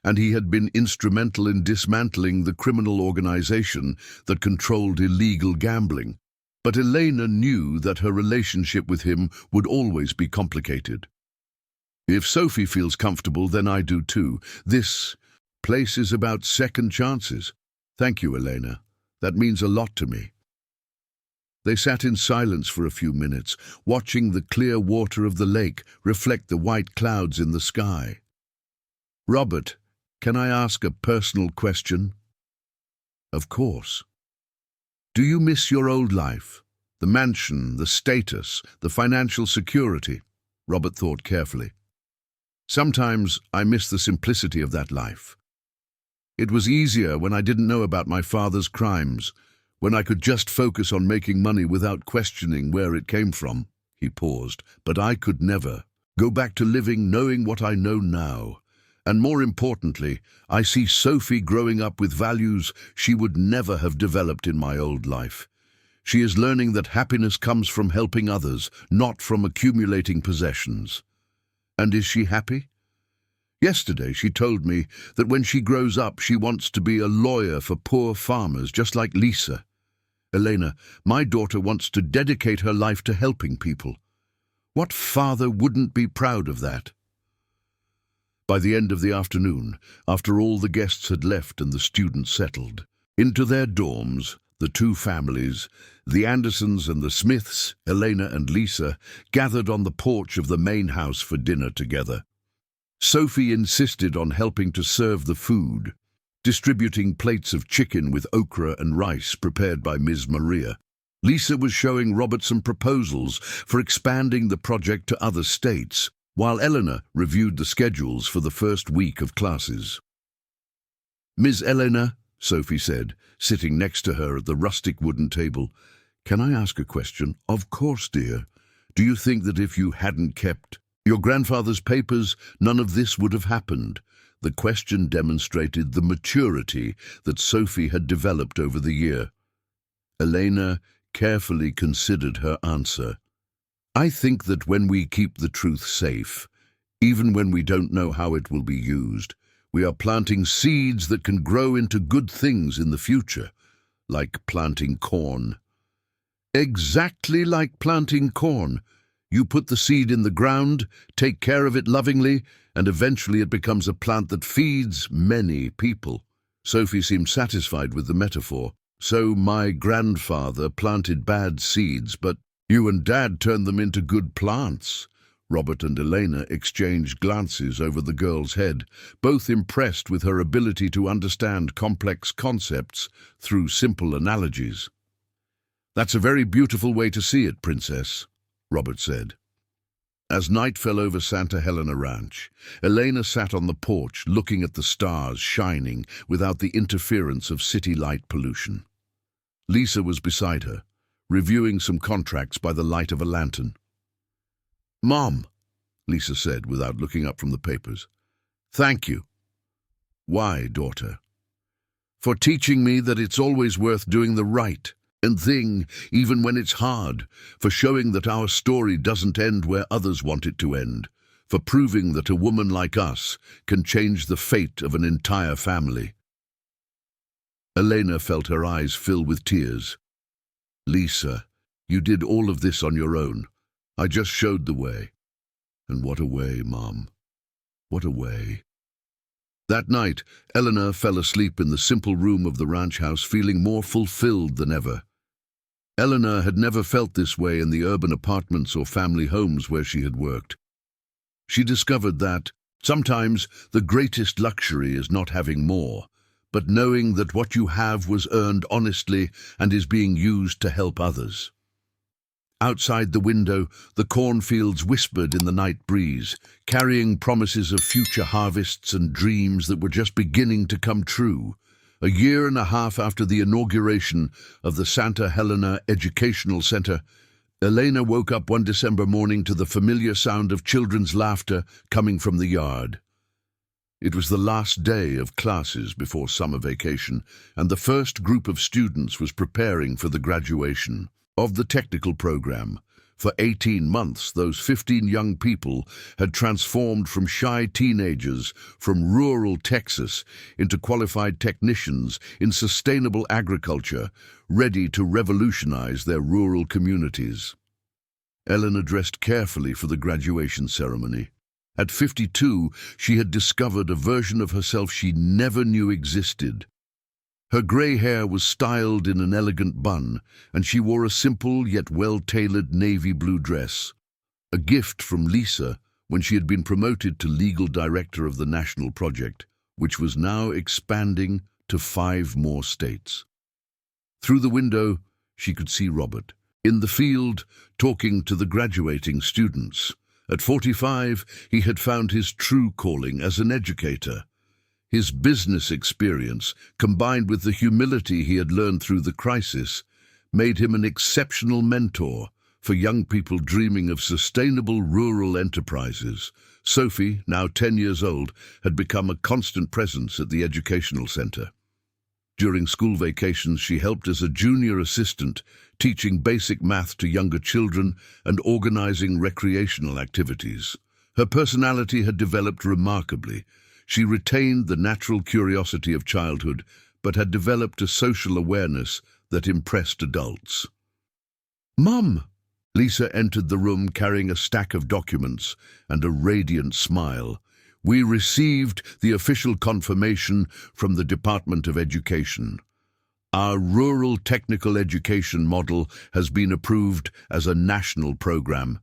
and he had been instrumental in dismantling the criminal organization that controlled illegal gambling. But Elena knew that her relationship with him would always be complicated. "If Sophie feels comfortable, then I do too. This place is about second chances." "Thank you, Elena. That means a lot to me." They sat in silence for a few minutes, watching the clear water of the lake reflect the white clouds in the sky. "Robert, can I ask a personal question?" "Of course." "Do you miss your old life? The mansion, the status, the financial security?" Robert thought carefully. "Sometimes I miss the simplicity of that life. It was easier when I didn't know about my father's crimes, when I could just focus on making money without questioning where it came from." He paused. "But I could never go back to living knowing what I know now. And more importantly, I see Sophie growing up with values she would never have developed in my old life. She is learning that happiness comes from helping others, not from accumulating possessions." "And is she happy?" "Yesterday she told me that when she grows up she wants to be a lawyer for poor farmers, just like Lisa. Elena, my daughter wants to dedicate her life to helping people. What father wouldn't be proud of that?" By the end of the afternoon, after all the guests had left and the students settled into their dorms, the two families, the Andersons and the Smiths, Elena and Lisa, gathered on the porch of the main house for dinner together. Sophie insisted on helping to serve the food, distributing plates of chicken with okra and rice prepared by Ms. Maria. Lisa was showing Robert some proposals for expanding the project to other states, while Elena reviewed the schedules for the first week of classes. "Ms. Elena," Sophie said, sitting next to her at the rustic wooden table, "can I ask a question?" "Of course, dear. Do you think that if you hadn't kept your grandfather's papers, none of this would have happened?" The question demonstrated the maturity that Sophie had developed over the year. Elena carefully considered her answer. "I think that when we keep the truth safe, even when we don't know how it will be used, we are planting seeds that can grow into good things in the future, like planting corn." "Exactly like planting corn. You put the seed in the ground, take care of it lovingly, and eventually it becomes a plant that feeds many people." Sophie seemed satisfied with the metaphor. "So my grandfather planted bad seeds, but you and Dad turned them into good plants." Robert and Elena exchanged glances over the girl's head, both impressed with her ability to understand complex concepts through simple analogies. "That's a very beautiful way to see it, Princess," Robert said. As night fell over Santa Helena Ranch, Elena sat on the porch looking at the stars shining without the interference of city light pollution. Lisa was beside her, reviewing some contracts by the light of a lantern. "Mom," Lisa said without looking up from the papers. "Thank you." "Why, daughter?" "For teaching me that it's always worth doing the right thing, even when it's hard, for showing that our story doesn't end where others want it to end, for proving that a woman like us can change the fate of an entire family." Elena felt her eyes fill with tears. "Lisa, you did all of this on your own. I just showed the way." "And what a way, Mom. What a way." That night, Eleanor fell asleep in the simple room of the ranch house, feeling more fulfilled than ever. Eleanor had never felt this way in the urban apartments or family homes where she had worked. She discovered that sometimes the greatest luxury is not having more, but knowing that what you have was earned honestly and is being used to help others. Outside the window, the cornfields whispered in the night breeze, carrying promises of future harvests and dreams that were just beginning to come true. A year and a half after the inauguration of the Santa Helena Educational Center, Elena woke up one December morning to the familiar sound of children's laughter coming from the yard. It was the last day of classes before summer vacation, and the first group of students was preparing for the graduation of the technical program. For 18 months, those 15 young people had transformed from shy teenagers from rural Texas into qualified technicians in sustainable agriculture, ready to revolutionize their rural communities. Eleanor dressed carefully for the graduation ceremony. At 52, she had discovered a version of herself she never knew existed. Her grey hair was styled in an elegant bun, and she wore a simple yet well-tailored navy blue dress, a gift from Lisa when she had been promoted to legal director of the national project, which was now expanding to 5 more states. Through the window, she could see Robert, in the field, talking to the graduating students. At 45, he had found his true calling as an educator. His business experience, combined with the humility he had learned through the crisis, made him an exceptional mentor for young people dreaming of sustainable rural enterprises. Sophie, now 10 years old, had become a constant presence at the educational center. During school vacations, she helped as a junior assistant, teaching basic math to younger children and organizing recreational activities. Her personality had developed remarkably. She retained the natural curiosity of childhood, but had developed a social awareness that impressed adults. "Mum!" Lisa entered the room carrying a stack of documents and a radiant smile. "We received the official confirmation from the Department of Education. Our rural technical education model has been approved as a national program.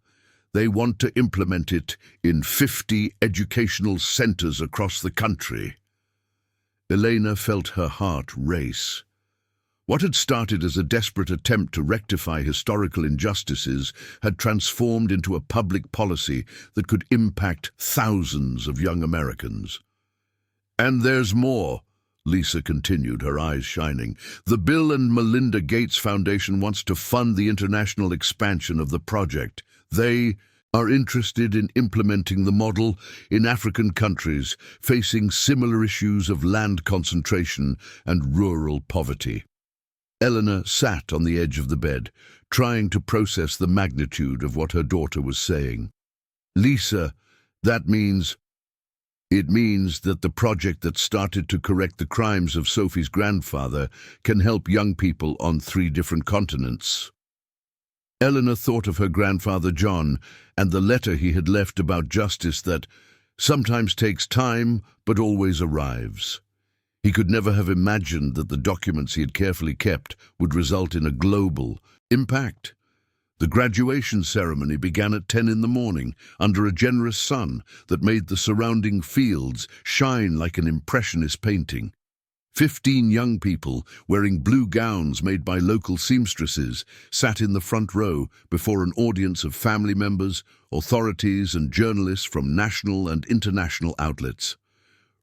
They want to implement it in 50 educational centers across the country." Elena felt her heart race. What had started as a desperate attempt to rectify historical injustices had transformed into a public policy that could impact thousands of young Americans. "And there's more," Lisa continued, her eyes shining. "The Bill and Melinda Gates Foundation wants to fund the international expansion of the project. They are interested in implementing the model in African countries facing similar issues of land concentration and rural poverty." Eleanor sat on the edge of the bed, trying to process the magnitude of what her daughter was saying. "Lisa, that means that the project that started to correct the crimes of Sophie's grandfather can help young people on 3 different continents." Eleanor thought of her grandfather John and the letter he had left about justice that sometimes takes time but always arrives. He could never have imagined that the documents he had carefully kept would result in a global impact. The graduation ceremony began at 10 in the morning under a generous sun that made the surrounding fields shine like an impressionist painting. 15 young people, wearing blue gowns made by local seamstresses, sat in the front row before an audience of family members, authorities and journalists from national and international outlets.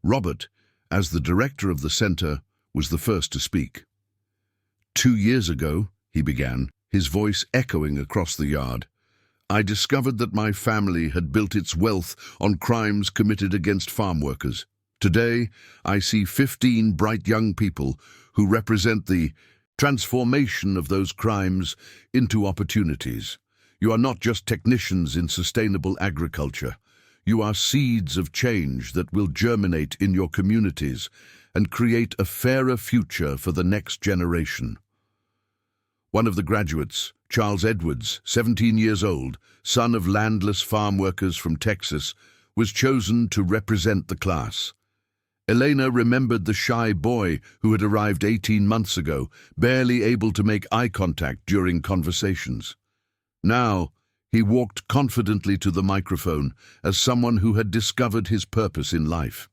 Robert, as the director of the centre, was the first to speak. 2 years ago, he began, his voice echoing across the yard, I discovered that my family had built its wealth on crimes committed against farm workers. Today, I see 15 bright young people who represent the transformation of those crimes into opportunities. You are not just technicians in sustainable agriculture. You are seeds of change that will germinate in your communities and create a fairer future for the next generation. One of the graduates, Charles Edwards, 17 years old, son of landless farm workers from Texas, was chosen to represent the class. Elena remembered the shy boy who had arrived 18 months ago, barely able to make eye contact during conversations. Now, he walked confidently to the microphone as someone who had discovered his purpose in life.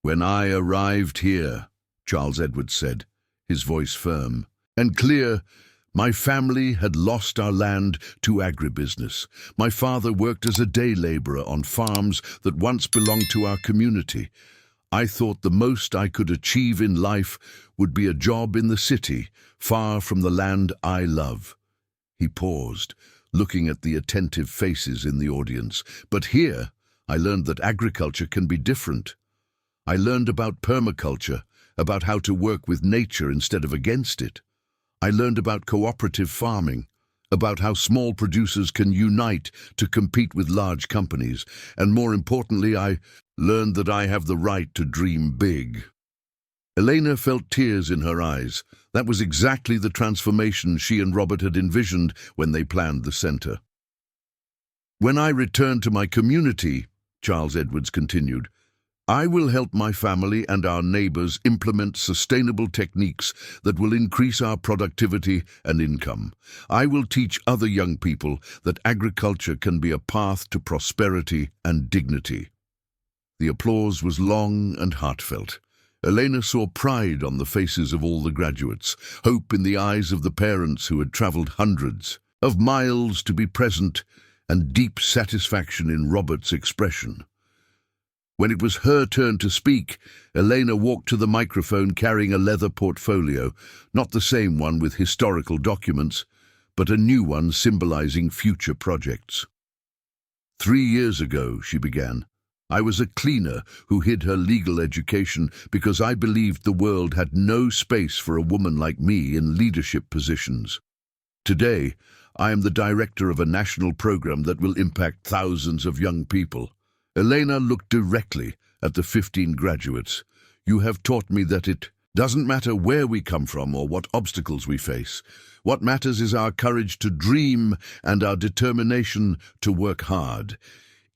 When I arrived here, Charles Edwards said, his voice firm and clear, my family had lost our land to agribusiness. My father worked as a day laborer on farms that once belonged to our community. I thought the most I could achieve in life would be a job in the city, far from the land I love. He paused, looking at the attentive faces in the audience. But here, I learned that agriculture can be different. I learned about permaculture, about how to work with nature instead of against it. I learned about cooperative farming, about how small producers can unite to compete with large companies, and more importantly, I learned that I have the right to dream big. Elena felt tears in her eyes. That was exactly the transformation she and Robert had envisioned when they planned the centre. When I return to my community, Charles Edwards continued, I will help my family and our neighbours implement sustainable techniques that will increase our productivity and income. I will teach other young people that agriculture can be a path to prosperity and dignity. The applause was long and heartfelt. Elena saw pride on the faces of all the graduates, hope in the eyes of the parents who had travelled hundreds of miles to be present, and deep satisfaction in Robert's expression. When it was her turn to speak, Elena walked to the microphone carrying a leather portfolio, not the same one with historical documents, but a new one symbolizing future projects. 3 years ago, she began, I was a cleaner who hid her legal education because I believed the world had no space for a woman like me in leadership positions. Today, I am the director of a national program that will impact thousands of young people. Elena looked directly at the 15 graduates. You have taught me that it doesn't matter where we come from or what obstacles we face. What matters is our courage to dream and our determination to work hard.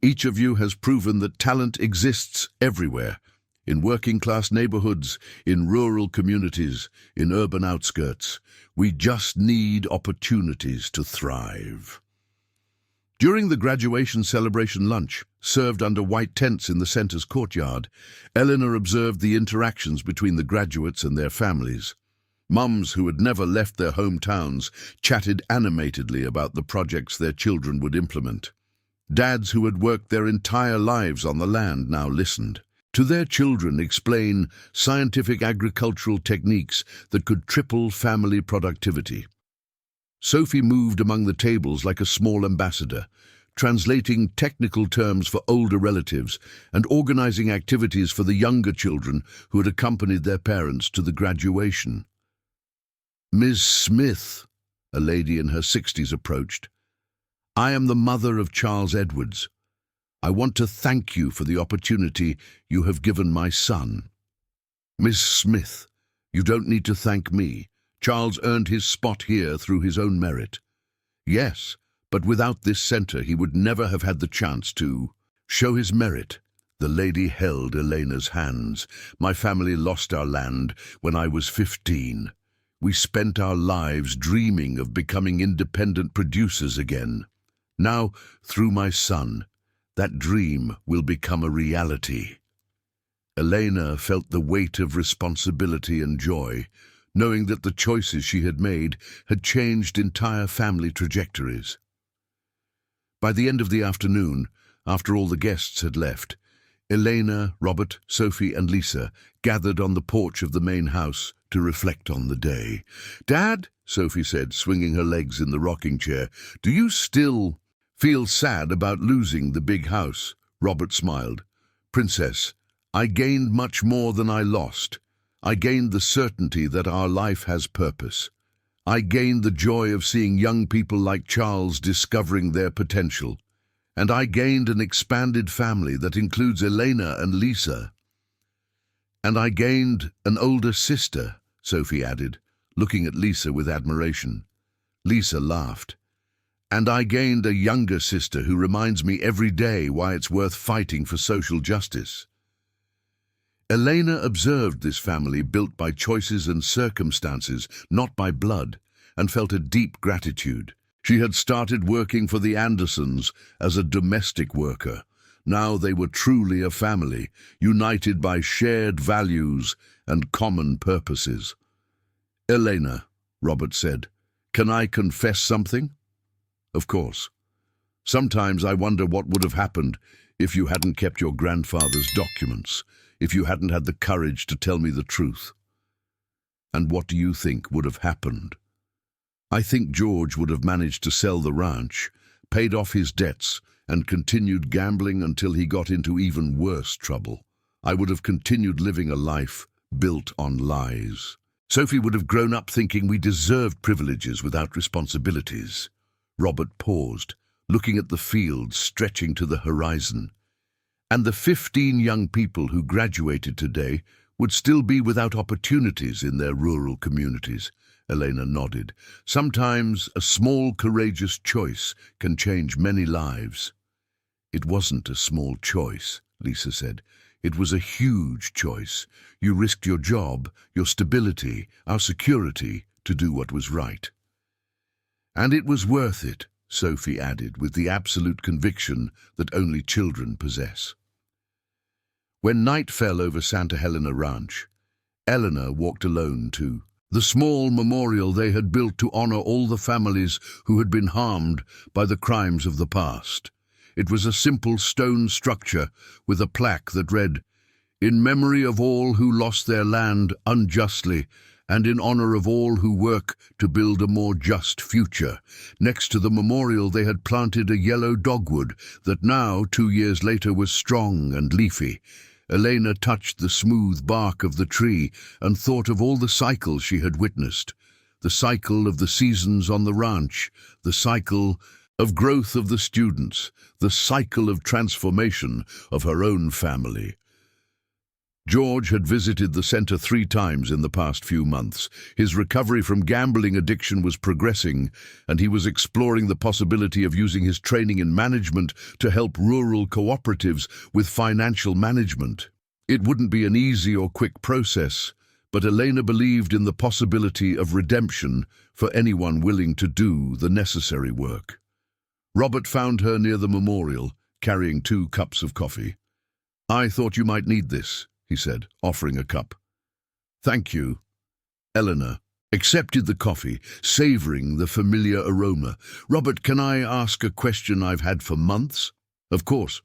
Each of you has proven that talent exists everywhere, in working-class neighborhoods, in rural communities, in urban outskirts. We just need opportunities to thrive. During the graduation celebration lunch, served under white tents in the centre's courtyard, Eleanor observed the interactions between the graduates and their families. Mums who had never left their hometowns chatted animatedly about the projects their children would implement. Dads who had worked their entire lives on the land now listened to their children explain scientific agricultural techniques that could triple family productivity. Sophie moved among the tables like a small ambassador, translating technical terms for older relatives and organizing activities for the younger children who had accompanied their parents to the graduation. Ms. Smith, a lady in her 60s, approached. I am the mother of Charles Edwards. I want to thank you for the opportunity you have given my son. Miss Smith, you don't need to thank me. Charles earned his spot here through his own merit. Yes, but without this centre he would never have had the chance to show his merit. The lady held Elena's hands. My family lost our land when I was 15. We spent our lives dreaming of becoming independent producers again. Now, through my son, that dream will become a reality. Elena felt the weight of responsibility and joy, knowing that the choices she had made had changed entire family trajectories. By the end of the afternoon, after all the guests had left, Elena, Robert, Sophie and Lisa gathered on the porch of the main house to reflect on the day. "Dad," Sophie said, swinging her legs in the rocking chair, "do you still feel sad about losing the big house?" Robert smiled. "Princess, I gained much more than I lost. I gained the certainty that our life has purpose. I gained the joy of seeing young people like Charles discovering their potential. And I gained an expanded family that includes Elena and Lisa. And I gained an older sister," Sophie added, looking at Lisa with admiration. Lisa laughed. "And I gained a younger sister who reminds me every day why it's worth fighting for social justice." Elena observed this family built by choices and circumstances, not by blood, and felt a deep gratitude. She had started working for the Andersons as a domestic worker. Now they were truly a family, united by shared values and common purposes. "Elena," Robert said, "can I confess something?" "Of course. Sometimes I wonder what would have happened if you hadn't kept your grandfather's documents, if you hadn't had the courage to tell me the truth." "And what do you think would have happened?" "I think George would have managed to sell the ranch, paid off his debts, and continued gambling until he got into even worse trouble. I would have continued living a life built on lies. Sophie would have grown up thinking we deserved privileges without responsibilities." Robert paused, looking at the fields stretching to the horizon. "And the 15 young people who graduated today would still be without opportunities in their rural communities." Elena nodded. "Sometimes a small, courageous choice can change many lives." "It wasn't a small choice," Lisa said. "It was a huge choice. You risked your job, your stability, our security, to do what was right." "And it was worth it," Sophie added, with the absolute conviction that only children possess. When night fell over Santa Helena Ranch, Eleanor walked alone to the small memorial they had built to honor all the families who had been harmed by the crimes of the past. It was a simple stone structure with a plaque that read, "In memory of all who lost their land unjustly, and in honor of all who work to build a more just future." Next to the memorial they had planted a yellow dogwood that now, 2 years later, was strong and leafy. Elena touched the smooth bark of the tree and thought of all the cycles she had witnessed. The cycle of the seasons on the ranch, the cycle of growth of the students, the cycle of transformation of her own family. George had visited the center 3 times in the past few months. His recovery from gambling addiction was progressing, and he was exploring the possibility of using his training in management to help rural cooperatives with financial management. It wouldn't be an easy or quick process, but Elena believed in the possibility of redemption for anyone willing to do the necessary work. Robert found her near the memorial, carrying 2 cups of coffee. "I thought you might need this," he said, offering a cup. "Thank you." Eleanor accepted the coffee, savoring the familiar aroma. "Robert, can I ask a question I've had for months?" "Of course."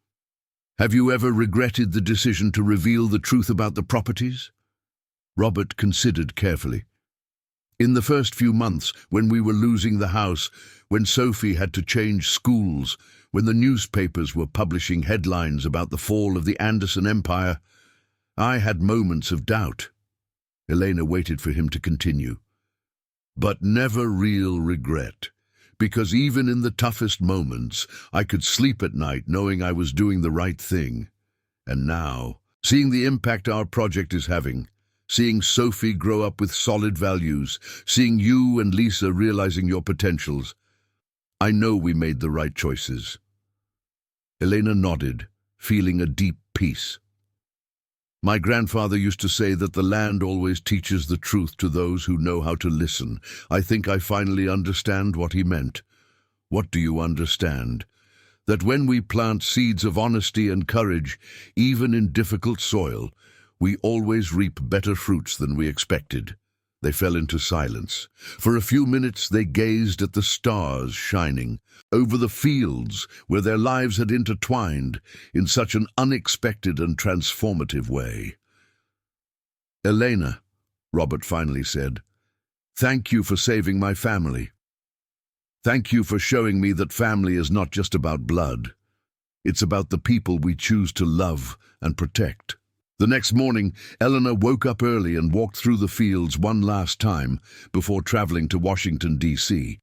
"Have you ever regretted the decision to reveal the truth about the properties?" Robert considered carefully. "In the first few months, when we were losing the house, when Sophie had to change schools, when the newspapers were publishing headlines about the fall of the Anderson Empire, I had moments of doubt." Elena waited for him to continue. "But never real regret, because even in the toughest moments, I could sleep at night knowing I was doing the right thing. And now, seeing the impact our project is having, seeing Sophie grow up with solid values, seeing you and Lisa realizing your potentials, I know we made the right choices." Elena nodded, feeling a deep peace. "My grandfather used to say that the land always teaches the truth to those who know how to listen. I think I finally understand what he meant." "What do you understand?" "That when we plant seeds of honesty and courage, even in difficult soil, We always reap better fruits than we expected." They fell into silence. For a few minutes they gazed at the stars shining over the fields where their lives had intertwined in such an unexpected and transformative way. "Elena," Robert finally said, "thank you for saving my family. Thank you for showing me that family is not just about blood. It's about the people we choose to love and protect." The next morning, Eleanor woke up early and walked through the fields one last time before traveling to Washington, D.C.,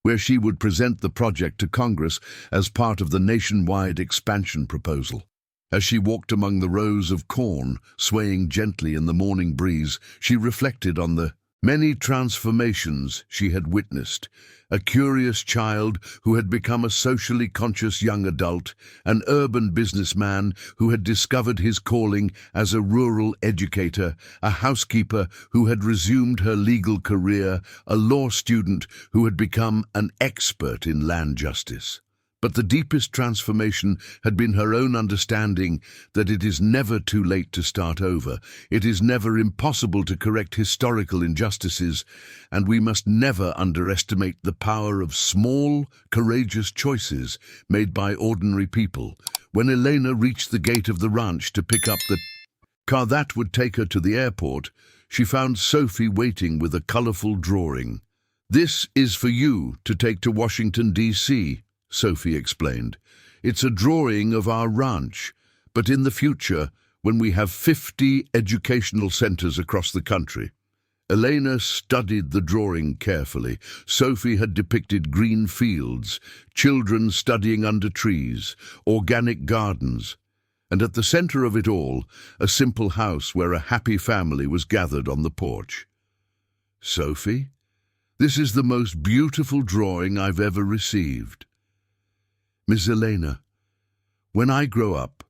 where she would present the project to Congress as part of the nationwide expansion proposal. As she walked among the rows of corn, swaying gently in the morning breeze, she reflected on the many transformations she had witnessed. A curious child who had become a socially conscious young adult, an urban businessman who had discovered his calling as a rural educator, a housekeeper who had resumed her legal career, a law student who had become an expert in land justice. But the deepest transformation had been her own understanding that it is never too late to start over. It is never impossible to correct historical injustices, and we must never underestimate the power of small, courageous choices made by ordinary people. When Elena reached the gate of the ranch to pick up the car that would take her to the airport, she found Sophie waiting with a colorful drawing. "This is for you to take to Washington, D.C., Sophie explained. "It's a drawing of our ranch, but in the future, when we have 50 educational centers across the country." Elena studied the drawing carefully. Sophie had depicted green fields, children studying under trees, organic gardens, and at the center of it all, a simple house where a happy family was gathered on the porch. "Sophie, this is the most beautiful drawing I've ever received. Miss Elena, when I grow up,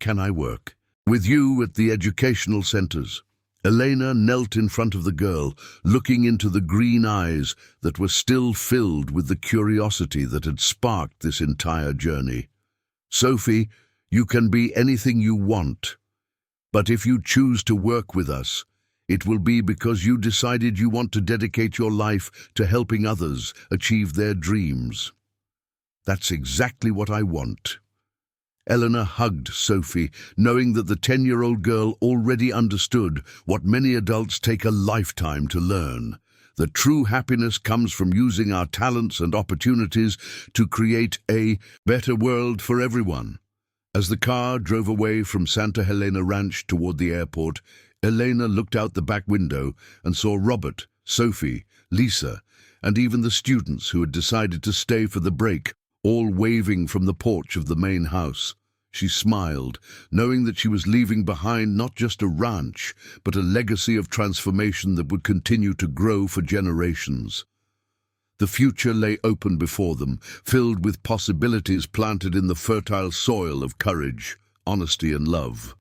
can I work with you at the educational centers?" Elena knelt in front of the girl, looking into the green eyes that were still filled with the curiosity that had sparked this entire journey. "Sophie, you can be anything you want, but if you choose to work with us, it will be because you decided you want to dedicate your life to helping others achieve their dreams." "That's exactly what I want." Eleanor hugged Sophie, knowing that the 10-year-old girl already understood what many adults take a lifetime to learn. The true happiness comes from using our talents and opportunities to create a better world for everyone. As the car drove away from Santa Helena Ranch toward the airport, Elena looked out the back window and saw Robert, Sophie, Lisa, and even the students who had decided to stay for the break, all waving from the porch of the main house. She smiled, knowing that she was leaving behind not just a ranch, but a legacy of transformation that would continue to grow for generations. The future lay open before them, filled with possibilities planted in the fertile soil of courage, honesty, and love.